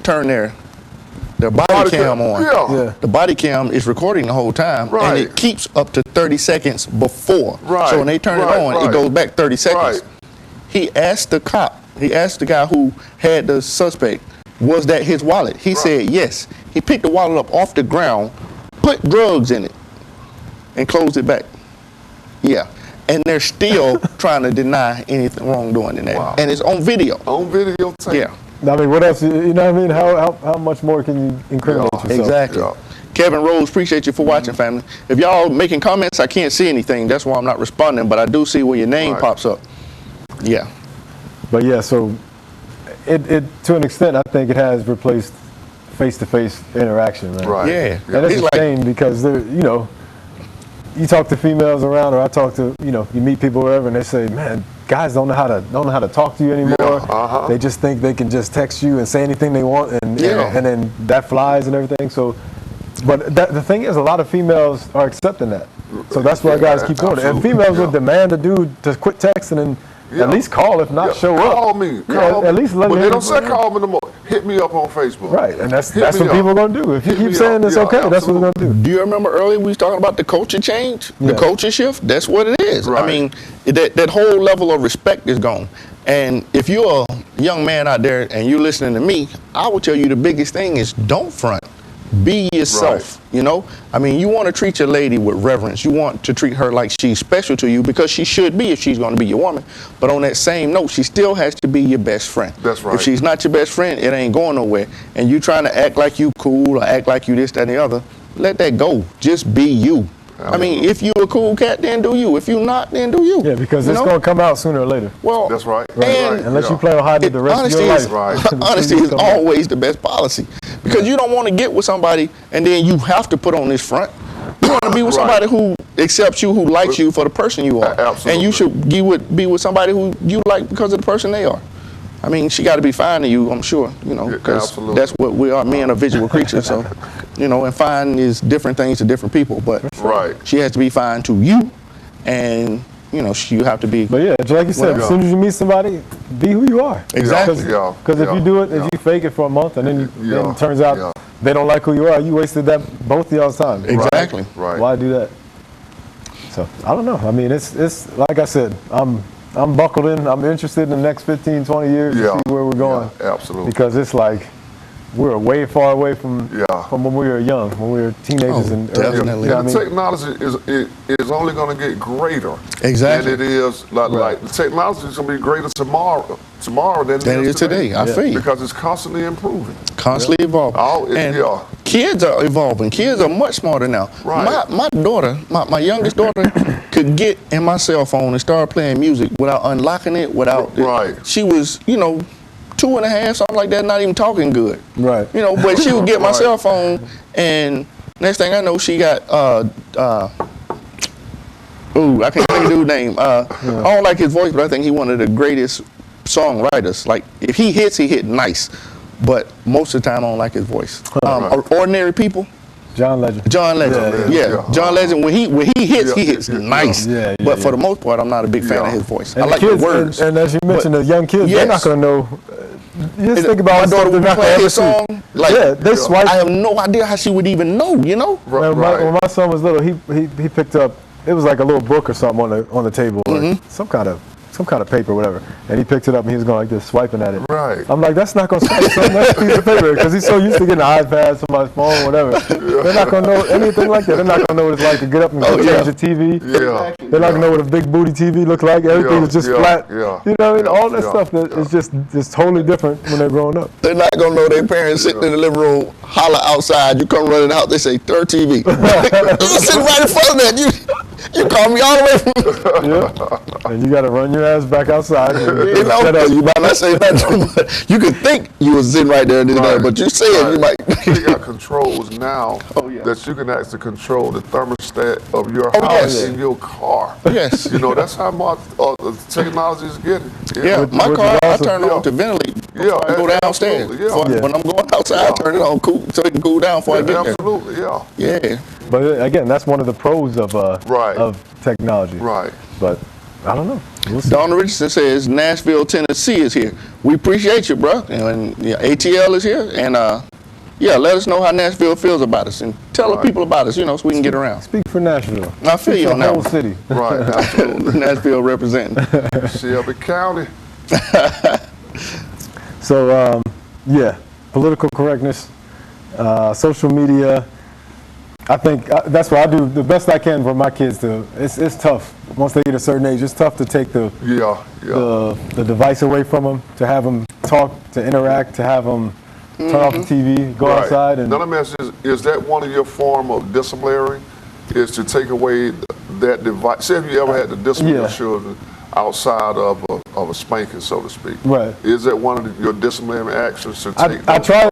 turn their body cam on. The body cam is recording the whole time, and it keeps up to 30 seconds before. So when they turn it on, it goes back 30 seconds. He asked the guy who had the suspect, was that his wallet? He said yes. He picked the wallet up off the ground, put drugs in it, and closed it back. Yeah. And they're still trying to deny anything wrongdoing in that. Wow. And it's on video. On video tape. Yeah. I mean, what else? You know what I mean? How much more can you incriminate yourself? Exactly. Kevin Rose, appreciate you for watching, family. If y'all making comments, I can't see anything. That's why I'm not responding, but I do see where your name pops up. Yeah. But yeah, so it to an extent, I think it has replaced face-to-face interaction, man. Right. Yeah. And it's a shame because they're, you talk to females around, or I talk to, you meet people wherever, and they say, man, guys don't know how to talk to you anymore. They just think they can just text you and say anything they want, and then that flies and everything. So, but the thing is, a lot of females are accepting that. So that's why guys keep doing it. And females would demand a dude to quit texting and at least call, if not show up. Call me. At least let me. But they don't say call me no more. Hit me up on Facebook. Right, and that's what people are going to do. If you keep saying it's okay, that's what they're going to do. Do you remember earlier we was talking about the culture change, the culture shift? That's what it is. Right. I mean, that whole level of respect is gone. And if you're a young man out there and you're listening to me, I would tell you the biggest thing is don't front. Be yourself, I mean, you want to treat your lady with reverence. You want to treat her like she's special to you because she should be if she's going to be your woman. But on that same note, she still has to be your best friend. That's right. If she's not your best friend, it ain't going nowhere. And you trying to act like you cool or act like you this, that, and the other, let that go. Just be you. I mean, if you a cool cat, then do you. If you not, then do you. Yeah, because it's going to come out sooner or later. Well, that's right. Unless you plan on hiding it the rest of your life. Honesty is always the best policy. Because you don't want to get with somebody and then you have to put on this front. You want to be with somebody who accepts you, who likes you for the person you are. Absolutely. And you should be with somebody who you like because of the person they are. I mean, she got to be fine to you, I'm sure, because that's what we are. Men are visual creatures, so, and fine is different things to different people. But she has to be fine to you, and, you have to be. But yeah, like you said, as soon as you meet somebody, be who you are. Exactly. Because if you do it, if you fake it for a month, and then it turns out they don't like who you are, you wasted both of y'all's time. Exactly. Right. Why do that? So, I don't know. I mean, it's like I said, I'm buckled in. I'm interested in the next 15, 20 years to see where we're going. Yeah, absolutely. Because it's like, we're way far away from when we were young, when we were teenagers and early. Definitely. You know And what the I mean? technology is only going to get greater. Exactly. And it is like the technology is going to be greater tomorrow than Than it is today. I feel you. Because it's constantly improving. Constantly evolving. And kids are evolving. Kids are much smarter now. Right. My daughter, my youngest daughter, could get in my cell phone and start playing music without unlocking it, without. Right. She was, 2.5, something like that, not even talking good. Right. But she would get my Right. cell phone, and next thing I know, she got I can't think of the dude's name. I don't like his voice, but I think he's one of the greatest songwriters. Like, if he hits, he hit nice. But most of the time, I don't like his voice. Ordinary People. John Legend. John Legend. Yeah. John Legend. When he hits nice. Yeah, but for the most part, I'm not a big fan of his voice. And I like kids, the words. And as you mentioned, the young kids, they're not going to know. Just think about my daughter would be playing his song. They swipe. I have no idea how she would even know. When my son was little, he picked up. It was like a little book or something on the table, or some kind of paper, or whatever. And he picked it up and he was going like this, swiping at it. Right. I'm like, that's not going to swipe, son. That's a piece of paper, because he's so used to getting an iPad, somebody's phone, whatever. They're not going to know anything like that. They're not going to know what it's like to get up and change the TV. Yeah. They're not going to know what a big booty TV looks like. Everything is just flat. Yeah. You know what I mean? All that stuff that is just totally different when they're growing up. They're not gonna know their parents sitting in the living room, holler outside. You come running out, they say third TV. You sitting right in front of that. You call me all the way from. Yeah. And you got to run your ass back outside. You might not say nothing, but you could think you was sitting right there, but you said you might. They got controls now that you can actually control the thermostat of your house in your car. Yes. That's how much the technology is getting. Yeah, my car, I turn it on to ventilate before I go downstairs. When I'm going outside, I turn it on so it can cool down before I get there. Absolutely, Yeah. But again, that's one of the pros of technology. Right. But I don't know. We'll see. Donna Richardson says Nashville, Tennessee is here. We appreciate you, bro. And ATL is here. And let us know how Nashville feels about us, and tell the people about us, so we can get around. Speak for Nashville. I feel you on that the whole one. city. Right, absolutely. Nashville representing. Shelby County. So, political correctness, social media. I think that's what I do the best I can for my kids to. It's tough once they get a certain age. It's tough to take the device away from them, to have them talk, to interact, to have them turn off the TV, go outside. And now let me ask you, is that one of your form of disciplinary? Is to take away that device? Say if you ever had to discipline your children outside of a spanking, so to speak. Right. Is that one of your disciplinary actions to take? I try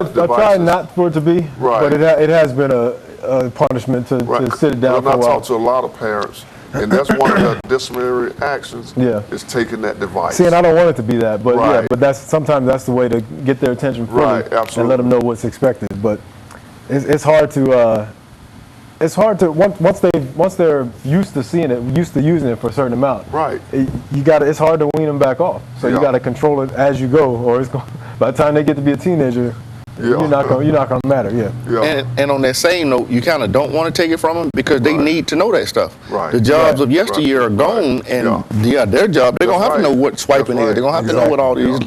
not for it to be. Right. But it has been a punishment to sit it down for a while. I talk to a lot of parents, and that's one of the disciplinary actions. is taking that device. See, and I don't want it to be that, but but sometimes that's the way to get their attention fully and let them know what's expected. But it's hard to. It's hard to once they're used to seeing it, used to using it for a certain amount. Right. It's hard to wean them back off. So you got to control it as you go, or by the time they get to be a teenager, you're not gonna matter. And on that same note, you kind of don't want to take it from them because they need to know that stuff. Right. The jobs of yesteryear are gone, and their job, they're gonna have to know what swiping is. They're gonna have to know what all these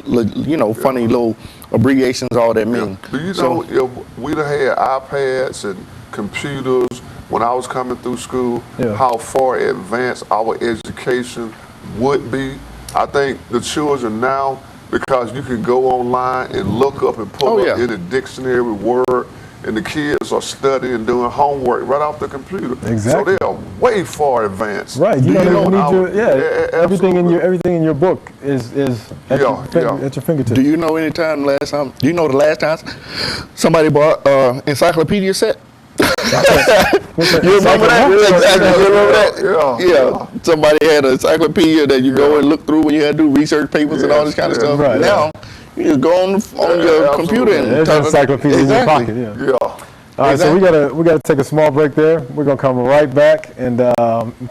funny little abbreviations all that mean. Do you know if we'd have had iPads and computers when I was coming through school, how far advanced our education would be? I think the children now, because you can go online and look up and pull up in a dictionary word, and the kids are studying and doing homework right off the computer. Exactly. So they are way far advanced. Right. Everything in your book is at your fingertips. Do you know the last time somebody bought encyclopedia set? You remember that? Yeah. Somebody had an encyclopedia that you go and look through when you had to do research papers and all this kind of stuff. Right, now, you just go on your computer and there's an encyclopedia in your pocket. All right, so we gotta take a small break there. We're gonna come right back and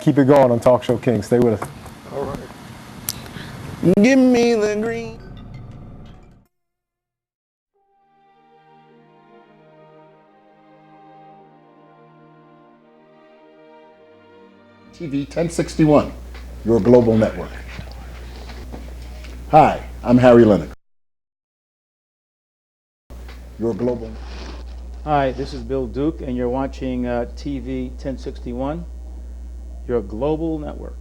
keep it going on Talk Show King. Stay with us. All right. Give me the green. TV 1061, your global network. Hi, I'm Harry Lennox. your global. Hi, this is Bill Duke, and you're watching TV 1061, your global network.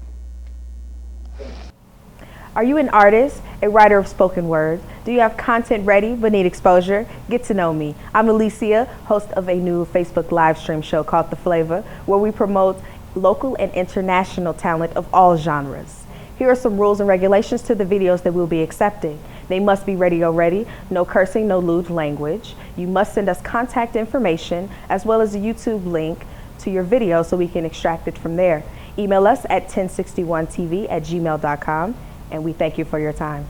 Are you an artist, a writer of spoken word? Do you have content ready but need exposure? Get to know me. I'm Alicia, host of a new Facebook live stream show called The Flavor, where we promote local and international talent of all genres. Here are some rules and regulations to the videos that we'll be accepting. They must be radio ready, no cursing, no lewd language. You must send us contact information as well as a YouTube link to your video so we can extract it from there. Email us at 1061tv@gmail.com, and we thank you for your time.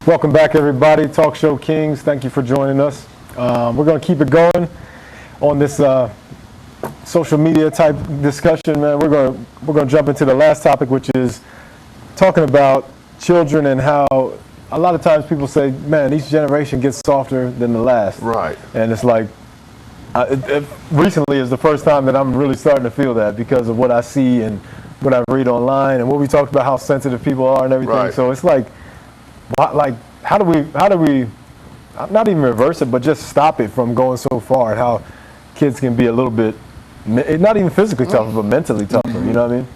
Welcome back, everybody. Talk Show Kings, thank you for joining us. We're going to keep it going on this social media type discussion, man. We're going to jump into the last topic, which is talking about children and how a lot of times people say, man, each generation gets softer than the last. Right. And it's like, recently is the first time that I'm really starting to feel that because of what I see and what I read online and what we talked about, how sensitive people are and everything. Right. So it's like how do we not even reverse it, but just stop it from going so far, and how kids can be a little bit, not even physically tougher, but mentally tougher, you know what I mean?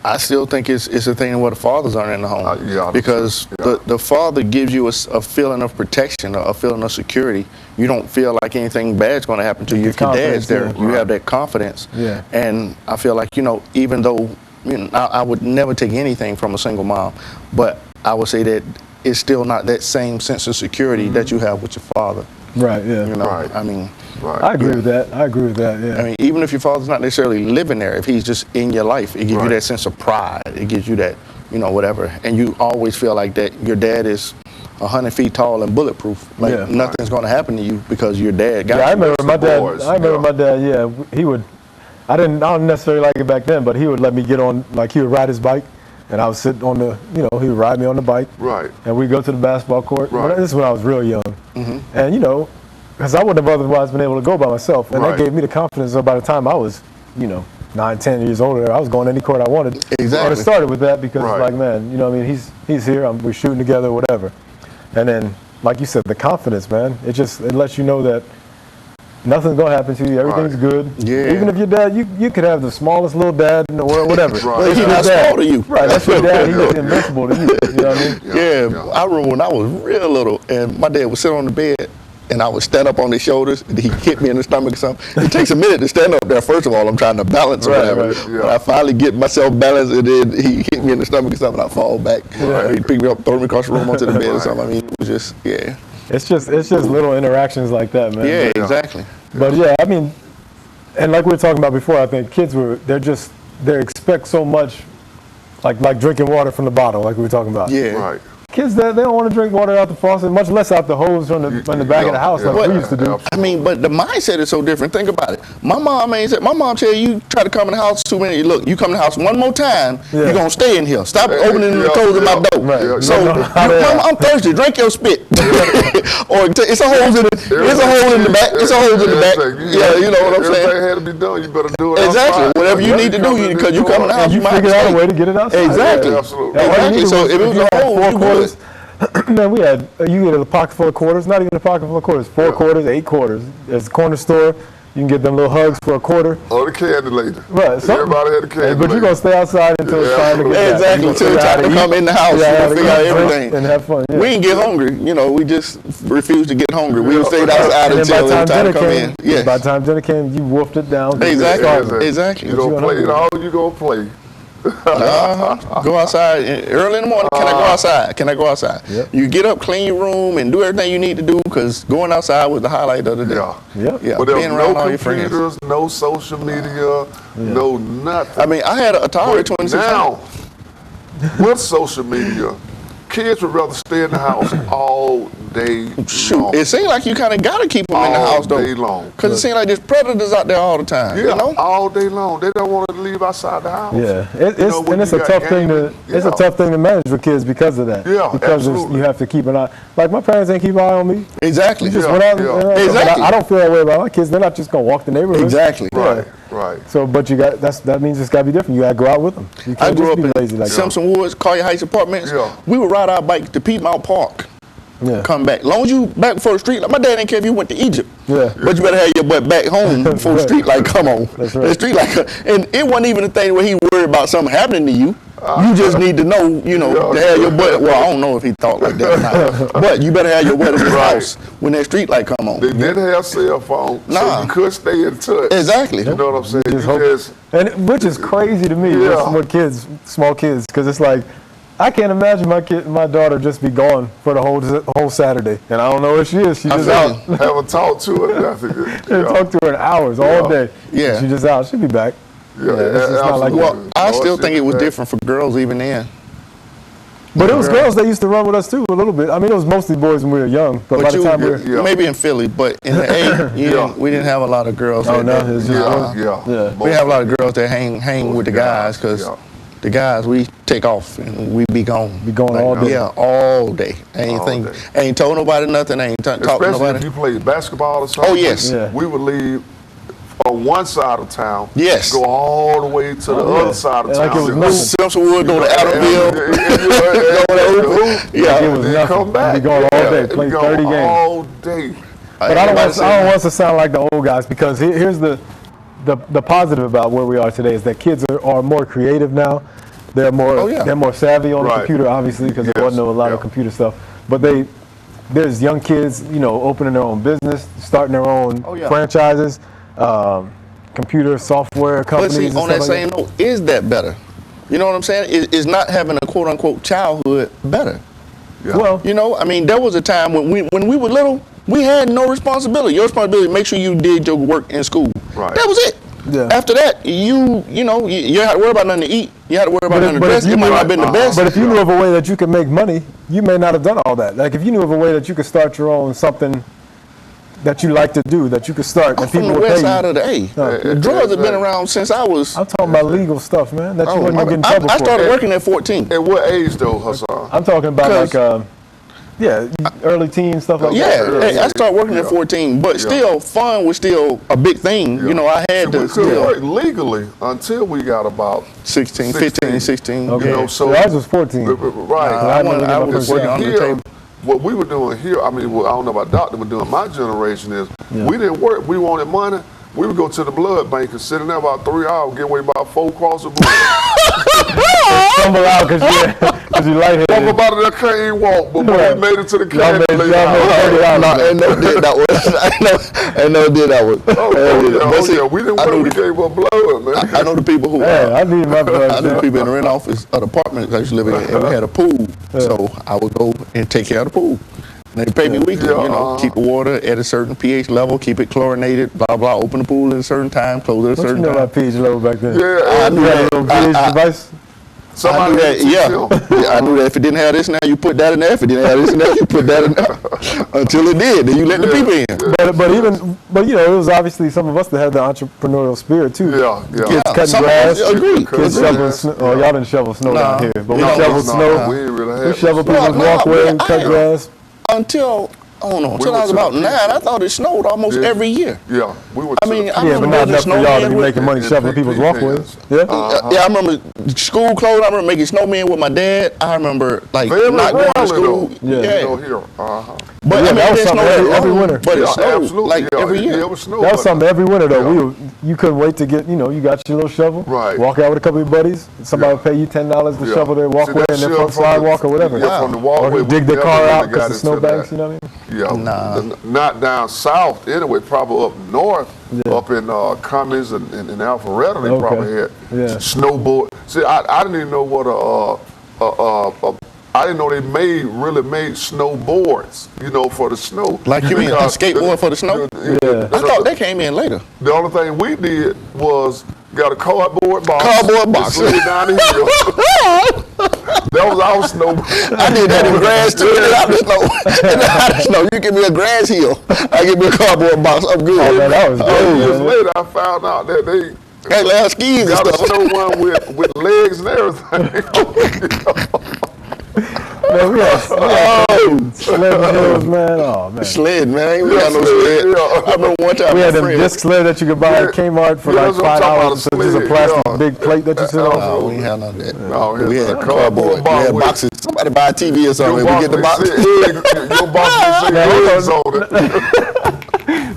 I still think it's a thing where the fathers aren't in the home. Because the father gives you a feeling of protection, a feeling of security. You don't feel like anything bad's going to happen to you if your dad's there. You have that confidence. Yeah. And I feel like, even though, I would never take anything from a single mom, but I would say that it's still not that same sense of security that you have with your father. Right, yeah. Right. I mean, I agree with that. Yeah. I mean, even if your father's not necessarily living there, if he's just in your life, it gives you that sense of pride. It gives you that, whatever. And you always feel like that your dad is 100 feet tall and bulletproof. Like nothing's going to happen to you because your dad got you. I remember my dad, he would, I don't necessarily like it back then, but he would let me get on, like he would ride his bike. And I would sit on the, he would ride me on the bike. Right. And we'd go to the basketball court. Right. This is when I was real young. And, because I wouldn't have otherwise been able to go by myself. And that gave me the confidence that by the time I was, 9, 10 years older, I was going to any court I wanted. Exactly. And it started with that because it's like, man, he's here, we're shooting together, whatever. And then, like you said, the confidence, man, it lets you know that nothing's gonna happen to you. Everything's good. Yeah. Even if your dad, you could have the smallest little dad in the world, whatever. But he's not small to you. Right. That's your dad. He's invincible to you. You know what I mean? Yeah. I remember when I was real little, and my dad would sit on the bed, and I would stand up on his shoulders, and he'd hit me in the stomach or something. It takes a minute to stand up there. First of all, I'm trying to balance or whatever. Right. But I finally get myself balanced, and then he hit me in the stomach or something, and I fall back. He'd pick me up, throw me across the room onto the bed or something. I mean, it was just, It's just little interactions like that, man. Yeah, exactly. But yeah, I mean, and like we were talking about before, I think kids they expect so much, like drinking water from the bottle, like we were talking about. Yeah. Right. Kids, they don't want to drink water out the faucet, much less out the hose from the back of the house like we used to do. I mean, but the mindset is so different. Think about it. My mom tell you try to come in the house too many. Look, you come in the house one more time, you're going to stay in here. Stop opening and closing my door. Right. So, Mama, I'm thirsty. Drink your spit. Or it's a hole in the back. It's a hole in the back. Yeah, you know what I'm saying? Everything had to be done. You better do it. Exactly. Whatever you need to do, because you come in the house, You figure out a way to get it outside. Exactly. Yeah, absolutely. Exactly. So if it was a hole, you would. Man, you get a pocket full of quarters, not even a pocket full of quarters, 4 quarters, 8 quarters. There's a corner store, you can get them little hugs for a quarter. Or the candy later. Right. Everybody had the candy But you're going to stay outside until it's time to get back. Exactly, until it's time to come in the house and figure out everything. And have fun. Yeah. We didn't get hungry, we just refused to get hungry. We stayed outside until it was time to come in. By the time dinner came, you wolfed it down. Exactly. You don't play it all, you going to play. Go outside early in the morning. Can I go outside? Can I go outside? Yep. You get up, clean your room, and do everything you need to do, because going outside was the highlight of the day. Yeah. But there was being around all no your friends. computers, no social media, no nothing. I mean, I had an Atari But 2600. now, with social media, kids would rather stay in the house all day long. It seems like you kind of got to keep them in the house, though. All day long. Because it seems like there's predators out there all the time. Yeah, You know? all day long. They don't want to leave outside the house. Yeah, when it's you a got tough thing to gaming, it's a tough thing to manage for kids because of that. Yeah, because absolutely. you have to keep an eye. Like my parents ain't keep an eye on me. Exactly. You just Yeah, went out. yeah. But Exactly. I don't feel that way about my kids. They're not just gonna walk the neighborhood. Exactly. Right, right. So, but that means it's gotta be different. You gotta go out with them. You I can't grew just up be in lazy like that. Simpson Woods, Collier Heights Apartments. Yeah. We would ride our bike to Piedmont Park. Yeah. Come back. Long as you back before the street, like my dad didn't care if you went to Egypt. Yeah. But you better have your butt back home before the Right. street light come on. That's right. The street light, and it wasn't even a thing where he worried about something happening to you. You just need to know, to have your butt. Well, I don't know if he thought like that or not. But you better have your butt in his Right. house when that street light come on. They didn't have cell phones, so Nah. you could stay in touch. Exactly. You know what I'm saying? Just You hope- just, And which is crazy to me Yeah. with kids, small kids, because it's like I can't imagine my daughter just be gone for the whole Saturday, and I don't know where she is. She's just out. haven't talked to her. Nothing. Didn't talk to her in hours, all day. Yeah. She's just out. She'll be back. Yeah, it's just not like absolutely. that. Well, I No, still shit, think it was man. different for girls even then. But it was girls that used to run with us too a little bit. I mean, it was mostly boys when we were young. But by But the you, time we were, Yeah. maybe in Philly, but in the A, we didn't have a lot of girls. oh that- no, it's just Yeah. We have a lot of girls that hang with the guys, because Yeah. the guys, we take off and we be gone. Be gone all day. Yeah, all day. Ain't told nobody nothing. Ain't talked to Especially nobody. if you played basketball or something. Oh, yes. Yeah. We would leave on one side of town. Yes. Go all the way to the other side of Like it town. was nothing. Simpson Wood, go to Adamville. Like it was Then nothing. come back. Be gone all day, Be play gone 30 games. all day. But I don't want us to sound like the old guys, because here's the positive about where we are today is that kids are more creative now. They're more they're more savvy on the Right. computer, obviously, because there wasn't a lot of computer stuff. But there's young kids, opening their own business, starting their own franchises, computer software But companies. see, and on stuff that like same note, is that better? You know what I'm saying? Is not having a quote unquote childhood better? Yeah. Well, I mean, there was a time when we were little, we had no responsibility. Your responsibility, make sure you did your work in school. Right. That was it. Yeah. After that, you had to worry about nothing to eat. You had to worry about nothing to dress. It might not have been the best. But if you knew of a way that you could make money, you may not have done all that. Like if you knew of a way that you could start your own something that you like to do, that you could start, I'm and from people the would pay west you. side of the A. Drugs have been around since I was. I'm talking about legal stuff, man, that you wouldn't get in I trouble for. started working at 14. At what age though, Hassan? I'm talking about like, early teen stuff like that. I started working at 14, but still, fun was still a big thing. I had We to couldn't still work legally until we got about 16, 15, 16. Okay. so ours was 14. Right. I was working on the Here, table. what we were doing here, I mean, I don't know about Doctor, but doing my generation is we didn't work. We wanted money. We would go to the blood bank and sit in there about 3 hours, get away about 4 across the board. Stumble out because you lightheaded. Walk up out of there, can't even walk, but Right. we made it to the Y'all camp. made 30 hours. I never did that one. I never did that one. We didn't work. We gave up blood, man. I know the people who. Yeah, I need my blood. I knew the people in the rent office of the apartment I used to live in, and we had a pool. So I would go and take care of the pool. And they pay me weekly, keep the water at a certain pH level, keep it chlorinated, blah, blah, open the pool at a certain time, close it at a What you certain know time. about pH level back then? Yeah, I knew You had a that. little pH device? I knew that, yeah, I knew that if it didn't have this now, you put that in there. If it didn't have this in there, you put that in there. Until it did, then you let the people in. But it was obviously some of us that had the entrepreneurial spirit too. Yeah. Kids cutting Some of grass. us agree. Kids shoveling snow. Oh, y'all didn't shovel snow down here, but we No, shoveled snow. We ain't really had We shoveled No, people's no, walkway, I cut am. grass. Until I don't know, until were I was to about the 9, I thought it snowed almost every year. Yeah, we were. I mean, I Yeah, but remember not enough for y'all to snowmen be with- making money and shoveling people's pig walkways. pens. Yeah. Yeah, I remember school clothes. I remember making snowmen with my dad. I remember like Very not going to rarely, school. though. Yeah. You know, here. But Yeah, I mean, that was it didn't something snow every long, winter. But it snowed absolutely. like every year. Yeah, it was snow. That was something every winter though. Yeah. You couldn't wait to get, you got your little shovel. Right. Walk out with a couple of your buddies. Somebody would pay you $10 to Yeah. shovel their See, walkway that and their shit front from sidewalk the- or whatever. yeah, from the walkway, Or dig we their car never out really because got the snow into banks, that. you know what I mean? Yeah, Nah. not down south anyway. Probably up north, up in Cummings and Alpharetta, they probably had snowboard. See, I didn't even know what I didn't know they really made snowboards, you know, for the snow. Like you mean a skateboard for the snow? Yeah. I thought they came in later. The only thing we did was got a cardboard box. Cardboard box. Slid down the hill. That was our snow. I did that in grass too. Out the snow. Out the snow. You give me a grass hill, I give me a cardboard box. I'm good. Oh, man, that was good. Years later, I found out that they had skis and got stuff. a snow one with legs and everything. Man, we had sled hills, man. Oh, man. Sled, man. We got no sled. I remember one time We had them disc sled that you could buy at Kmart for like $5. So just a plastic big plate that you sit on. No, we ain't have none of that. No, We had cardboard We had boxes. Somebody buy a TV or something. We get the box. Your box will say eggs on it.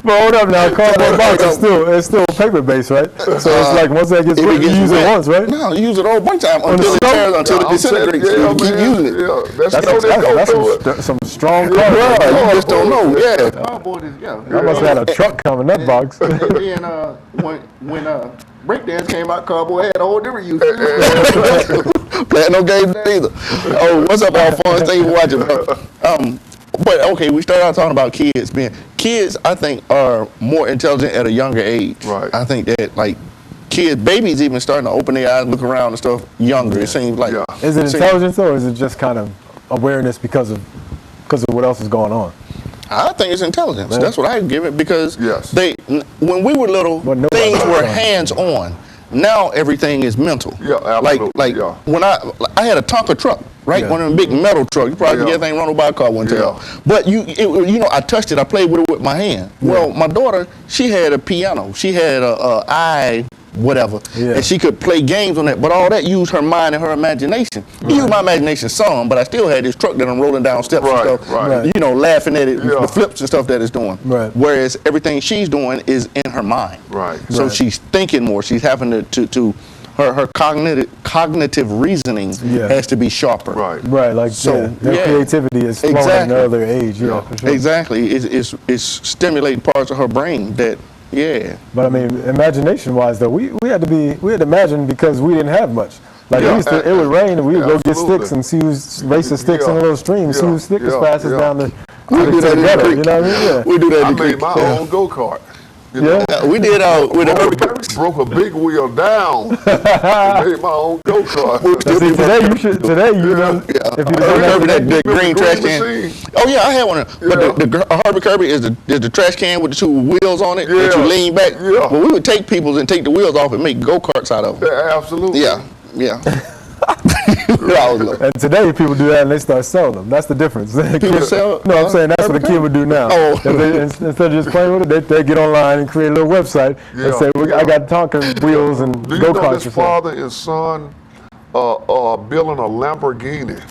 But hold up now, cardboard box is still paper based, right? So it's like once that gets wet, you use it once, right? No, you use it a whole bunch of times until it disintegrates. Yeah, You keep using it. Yeah, that's some strong You cardboard. just don't know. Yeah. Cardboard is, I must have had a truck coming in that box. And then when breakdance came out, cardboard had a whole different use. Playing no games either. Oh, what's up, Alphonse? Thank you for watching, bro. But okay, we started out talking about kids. I think are more intelligent at a younger age. Right. I think that like babies even starting to open their eyes, look around and stuff younger. It seems like. Yeah. Is it intelligence or is it just kind of awareness because of what else is going on? I think it's intelligence. Man. That's what I give it because Yes. when we were little, things were hands on. Now everything is mental. Yeah, absolutely. Like yeah. when I had a Tonka truck, right? Yeah. One of them big metal trucks. You probably get everything run over by a car one time. Yeah. But I touched it. I played with it with my hand. Yeah. Well, my daughter, she had a piano. She had a whatever, and she could play games on that. But all that used her mind and her imagination. Right. Used my imagination some, but I still had this truck that I'm rolling down steps and stuff. Right. You know, laughing at it, the flips and stuff that it's doing. Right. Whereas everything she's doing is in her mind. Right. So she's thinking more. She's having to her cognitive reasoning has to be sharper. Right, like their creativity is flowing at an earlier age. Yeah, for sure. Exactly. It's stimulating parts of her brain that But I mean, imagination-wise, though, we had to imagine because we didn't have much. Like it would rain and we would go get sticks and see who's racing sticks in a little stream, see whose stick is fastest down the. We do that in the creek. You know what I mean? Yeah. We do that in the I creek. made my own go-kart. We did with the broke a big wheel down. And made my own go-kart. Today you know if you remember that green trash can. Oh yeah, I had one. But the Herbie Kirby is the trash can with the two wheels on it that you lean back. Yeah. But we would take people's and take the wheels off and make go-karts out of them. Yeah, absolutely. Yeah. And today people do that and they start selling them. That's the difference. People sell? No, I'm saying that's what a kid would do now. Oh. Instead of just playing with it, they get online and create a little website and say, I got Tonka wheels and Do you know go-karts. this father and son building a Lamborghini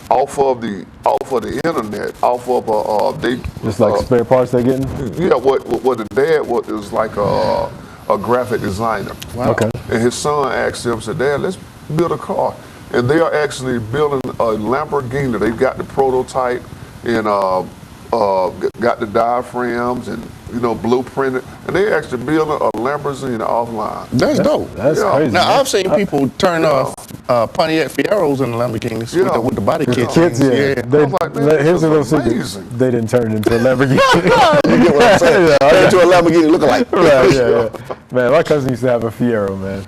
off of the internet, off of they just like spare parts they're getting? Yeah, what the dad was like a graphic designer. Wow. Okay. And his son asked him, said, Dad, let's build a car. And they are actually building a Lamborghini. They've got the prototype and got the diaphragms and blueprinted. And they actually building a Lamborghini offline. That's dope. That's crazy. Now I've seen people turn off Pontiac Fieros into Lamborghinis with the body kits. Kids, here's a little secret. Amazing. They didn't turn it into a Lamborghini. You get what I'm saying? Turn into a Lamborghini lookalike. Right, yeah. Man, my cousin used to have a Fiero, man.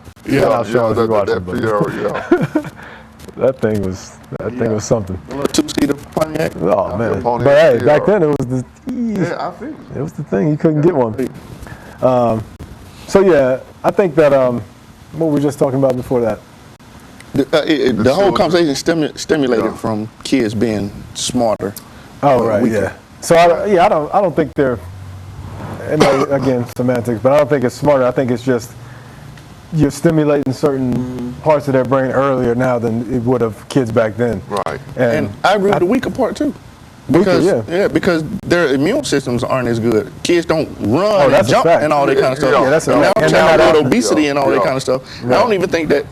That thing was something. A little two-seater Pontiac. Oh man! But hey, back then it was I feel you. It was the thing. You couldn't get one. So yeah, I think that what we were just talking about before that. The whole conversation stimulated from kids being smarter. Oh right, yeah. So I don't think they're. And again, semantics, but I don't think it's smarter. I think it's just you're stimulating certain parts of their brain earlier now than it would have kids back then. Right. And I agree with the weaker part too. Because their immune systems aren't as good. Kids don't run and jump and all that kind of stuff. Yeah, now childhood obesity and all that kind of stuff. I don't even think that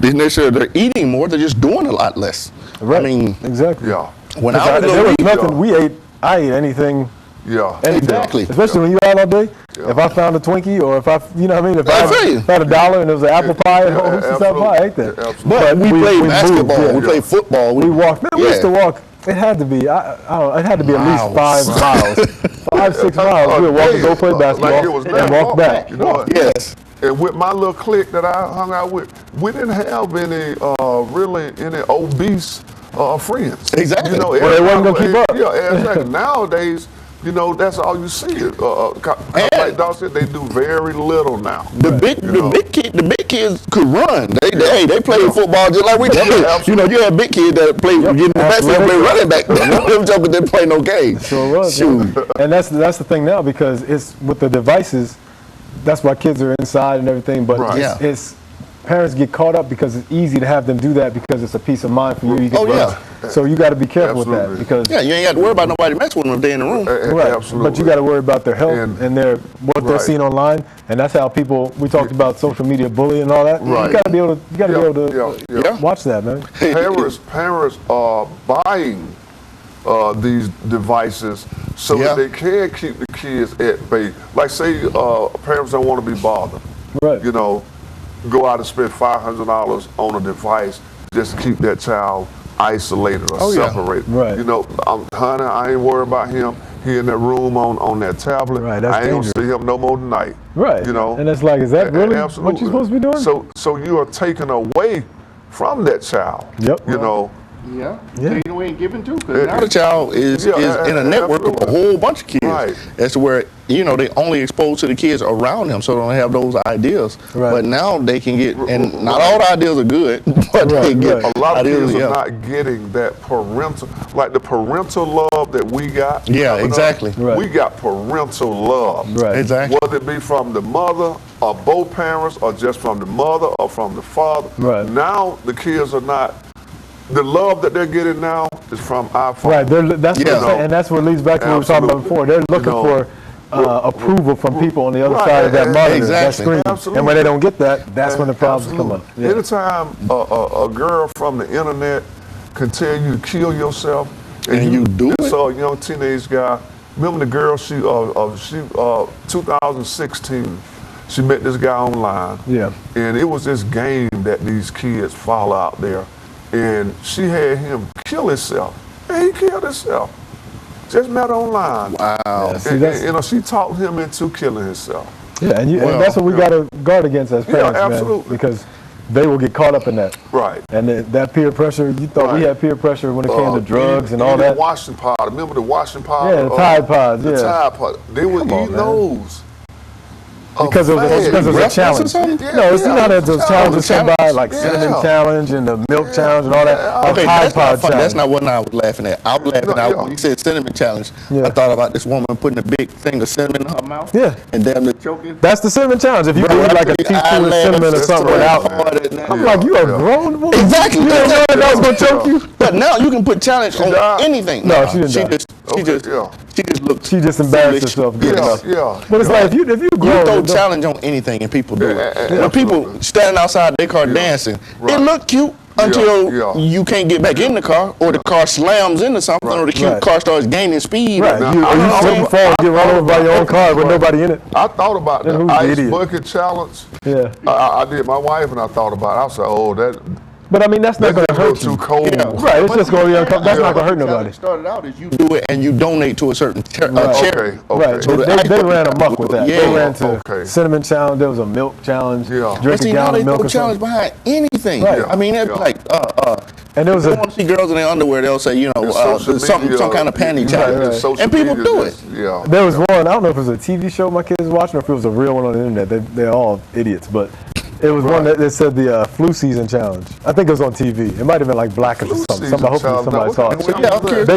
they're eating more. They're just doing a lot less. Right. I mean, exactly. Yeah. When I was there was nothing we ate I eat anything. Yeah. Anything. Exactly. Especially when you're out all day. Yeah. If I found a Twinkie or if I, you know what I mean? If I I feel you. had $1 and there was an apple pie at home, apple pie, I ate that. Yeah, absolutely. But we played basketball, moved, yeah. we played football. We walked. Man, we used to Yeah. walk. It had to be. I don't know. It had to be at least Miles. 5 miles, 5, 6 miles. We would walk and go play basketball Like it was and nothing. walk back. You know what? Yes. And with my little clique that I hung out with, we didn't have any really any obese friends. Exactly. You know, Well, they wasn't gonna keep up. Yeah, exactly. Nowadays, you know, that's all you see. Like Doc said, they do very little now. The big kids could run. They played football just like we did. You know, you had big kids that played getting the basketball, play running back. Them jokers didn't play no game. Sure was. Shoot. And that's the thing now, because it's with the devices. That's why kids are inside and everything. But Right. it's parents get caught up because it's easy to have them do that because it's a peace of mind for you. You get Oh, yeah. So you got to be careful with Absolutely. that because. Yeah, you ain't got to worry about nobody messing with them if they in the room. Right. Absolutely. But you got to worry about their health and their what they're Right. seeing online, and that's how people. We talked about social media bullying and all that. Right. You got to be able to. You got to be able to Yeah. watch that, man. Parents are buying these devices so Yeah. that they can keep the kids at bay. Like say parents don't want to be bothered. Right. You know, go out and spend $500 on a device just to keep that child isolated or Oh, yeah. separated. Right. You know, honey, I ain't worried about him. He in that room on that tablet. Right, that's I ain't dangerous. gonna see him no more tonight. Right. You know. And it's like, is that really what Absolutely. you're supposed to be doing? So you are taken away from that child. Yep. You know. Yeah. Yeah. Taken away and given to. Because Yeah. now Now the child is in a network of a whole bunch of kids. Right. That's where, you know, they only exposed to the kids around them, so they don't have those ideas. Right. But now they can get, and not all the ideas are good, but they Right, get right. A lot of ideas. kids are not getting that parental, like the parental love that we got. Yeah, coming up. exactly. Right. We got parental love. Right. Exactly. Whether it be from the mother or both parents or just from the mother or from the father. Right. Now the kids are not, the love that they're getting now is from our father. Right, that's what Yeah. I'm saying, and that's what leads back to what we were talking about Absolutely. before. They're looking You know, for approval from people on the other Right, side of that monitor, that exactly. screen. Absolutely. And when they don't get that, that's when the problems come up. Absolutely. Anytime a girl from the internet can tell you to kill yourself, And you do just it? saw a young teenage guy. Remember the girl? She 2016. She met this guy online. Yeah. And it was this game that these kids follow out there, and she had him kill himself, and he killed himself. Just met online. Wow. Yeah, see, And, that's- you know, she talked him into killing himself. Yeah, and Well, that's what we got to guard against as Yeah, parents, man, absolutely. because they will get caught up in that. Right. And that peer pressure, you thought we Right. had peer pressure when it came to drugs eat- and all eating that. washing powder. Remember the washing powder? Yeah, the Tide Pods, The yeah. Tide Pod. They would Come on, eat man. those. Because it was a Reference or challenge. something? No, it's not that those Yeah, challenges come by, like Yeah. cinnamon challenge and the milk challenge and all that. Yeah. Or Okay, Tide that's Pod not fun. That's challenge. not what I was laughing at. I was laughing No, at yeah. when you said cinnamon challenge. Yeah. I thought about this woman putting a big thing of cinnamon in her mouth. Yeah. And damn near choking. That's the cinnamon challenge. If you can eat like a teaspoon of cinnamon or something without, I'm like, you a grown woman. Exactly. You didn't know that was gonna choke you. But now you can put challenge on died? anything. No, she didn't She die. just, she just looked. She just embarrassed foolish. herself good Yeah, enough. yeah. But it's like if you You grown, throw and don't- challenge on anything and people do it. Yeah, When people absolutely. standing outside their car dancing, Right. it look cute until Yeah. you can't get back in the car, or the car slams into something, or the cute Right. car starts gaining speed. right? Now, You, I or you know- slip and fall and get run over by your own car with nobody in it. I thought about Then the who's the ice idiot? bucket challenge. Yeah. I did. My wife and I thought about it. I was like, oh, But I mean, that's not that's gonna a little hurt too you. cold. Yeah. Right? It's just gonna be uncomfortable. That's not gonna hurt the nobody. challenge started out as you Do it and you donate to a certain Right. charity. Okay. Right. So the They ice ran bucket amok with that. Yeah. They ran to Okay. cinnamon challenge. There was a milk challenge. Yeah. But Drink a see, now gallon they of milk throw or challenge something. behind anything. Right. I mean, it's Yeah. like, And there was you a want to see girls in their underwear, they'll say, you know, Social some media, kind of panty yeah, challenge. yeah, social And people media do just- it. Yeah. There was one, I don't know if it was a TV show my kids was watching or if it was a real one on the internet. They're all idiots, but it was one that said the flu season challenge. I think it was on TV. It might have been like Blackers or something. season Hopefully challenge. somebody Now, saw what it. kind of challenge is that?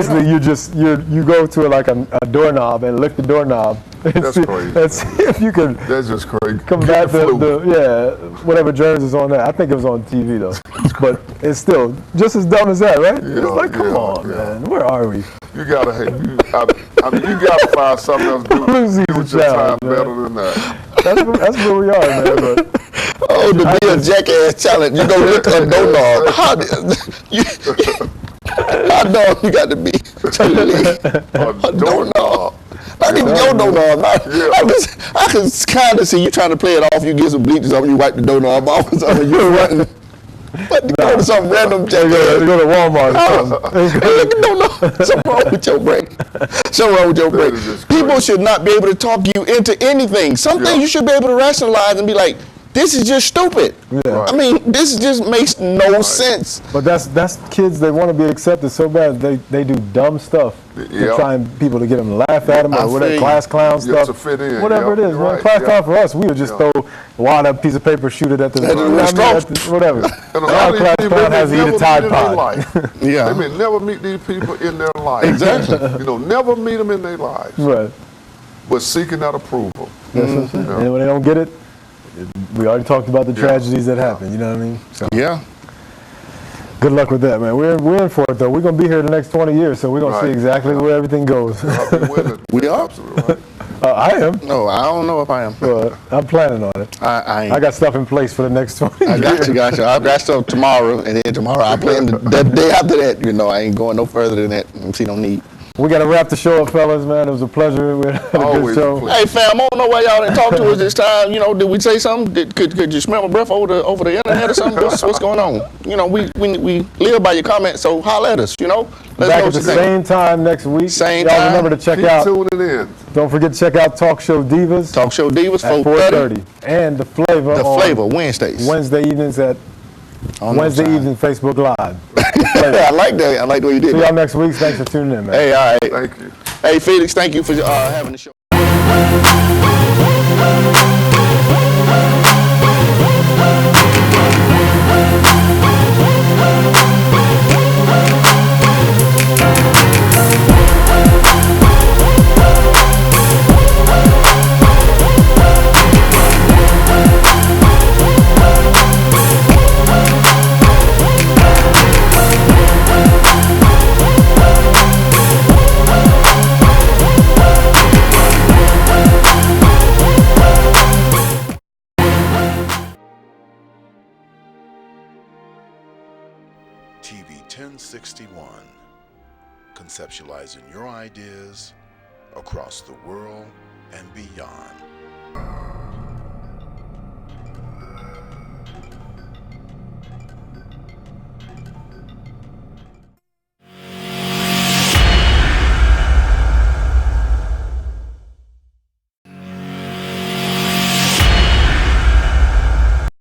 Basically, you go to like a doorknob and lick the doorknob and, That's crazy. and see if you can That's just crazy. combat Get the flu. whatever germs is on there. I think it was on TV though, but it's still just as dumb as that, right? It's Yeah, like, come yeah, on, yeah. man, where are we? You gotta I mean, you gotta find something else to do. Flu season Do with your time challenge, man. better than that. That's where we are, man. But Oh, the be a jackass challenge. You go lick a doorknob. How did you? Hot dog, you got to be a doorknob. Not even your doorknob. I can kind of see you trying to play it off. You get some bleachers on, you wipe the doorknob off or something. You're running. But you go to some random check. You go to Walmart or something. Something wrong with your brain. Something wrong with your brain. People should not be able to talk you into anything. Some things you should be able to rationalize and be like, this is just stupid. Yeah. I mean, this just makes no sense. But that's kids, they want to be accepted so bad, they do dumb stuff to try and people to get them to laugh at them or whatever, class clown stuff. To fit in. Whatever it is, man. Right. Class clown for us, we would just throw a wad up piece of paper, shoot it at the whatever. And a lot of class these people, clown has to eat a Tide Pod. Yeah. They may never meet these people in their life. Exactly. Never meet them in their lives. Right. But seeking that approval. That's what I'm saying. And when they don't get it, we already talked about the tragedies that happen, you know what I mean? So. Yeah. Good luck with that, man. We're in for it, though. We're going to be here the next 20 years, so we're going to see exactly where everything goes. We are? Absolutely right. I am. No, I don't know if I am. I'm planning on it. I got stuff in place for the next 20 years. Got you. I've got stuff tomorrow, and then tomorrow I plan the day after that. I ain't going no further than that. See no need. We got to wrap the show up, fellas, man. It was a pleasure. We had a good show. Hey, fam, I don't know why y'all didn't talk to us this time. Did we say something? Could you smell my breath over the internet or something? What's going on? We live by your comments, so holler at us, Let us Back know at the same time next week. Same y'all time. remember to check Keep out. tuning in. Don't forget to check out Talk Show Divas. Talk Show Divas, at 4:30. And The Flavor. Wednesdays. Wednesday evenings at Wednesday evening Facebook Live. I like that. I like the way you did See that. y'all next week. Thanks for tuning in, man. Hey, all right. Thank you. Hey, Felix, thank you for having the show. TV 1061, conceptualizing your ideas across the world and beyond.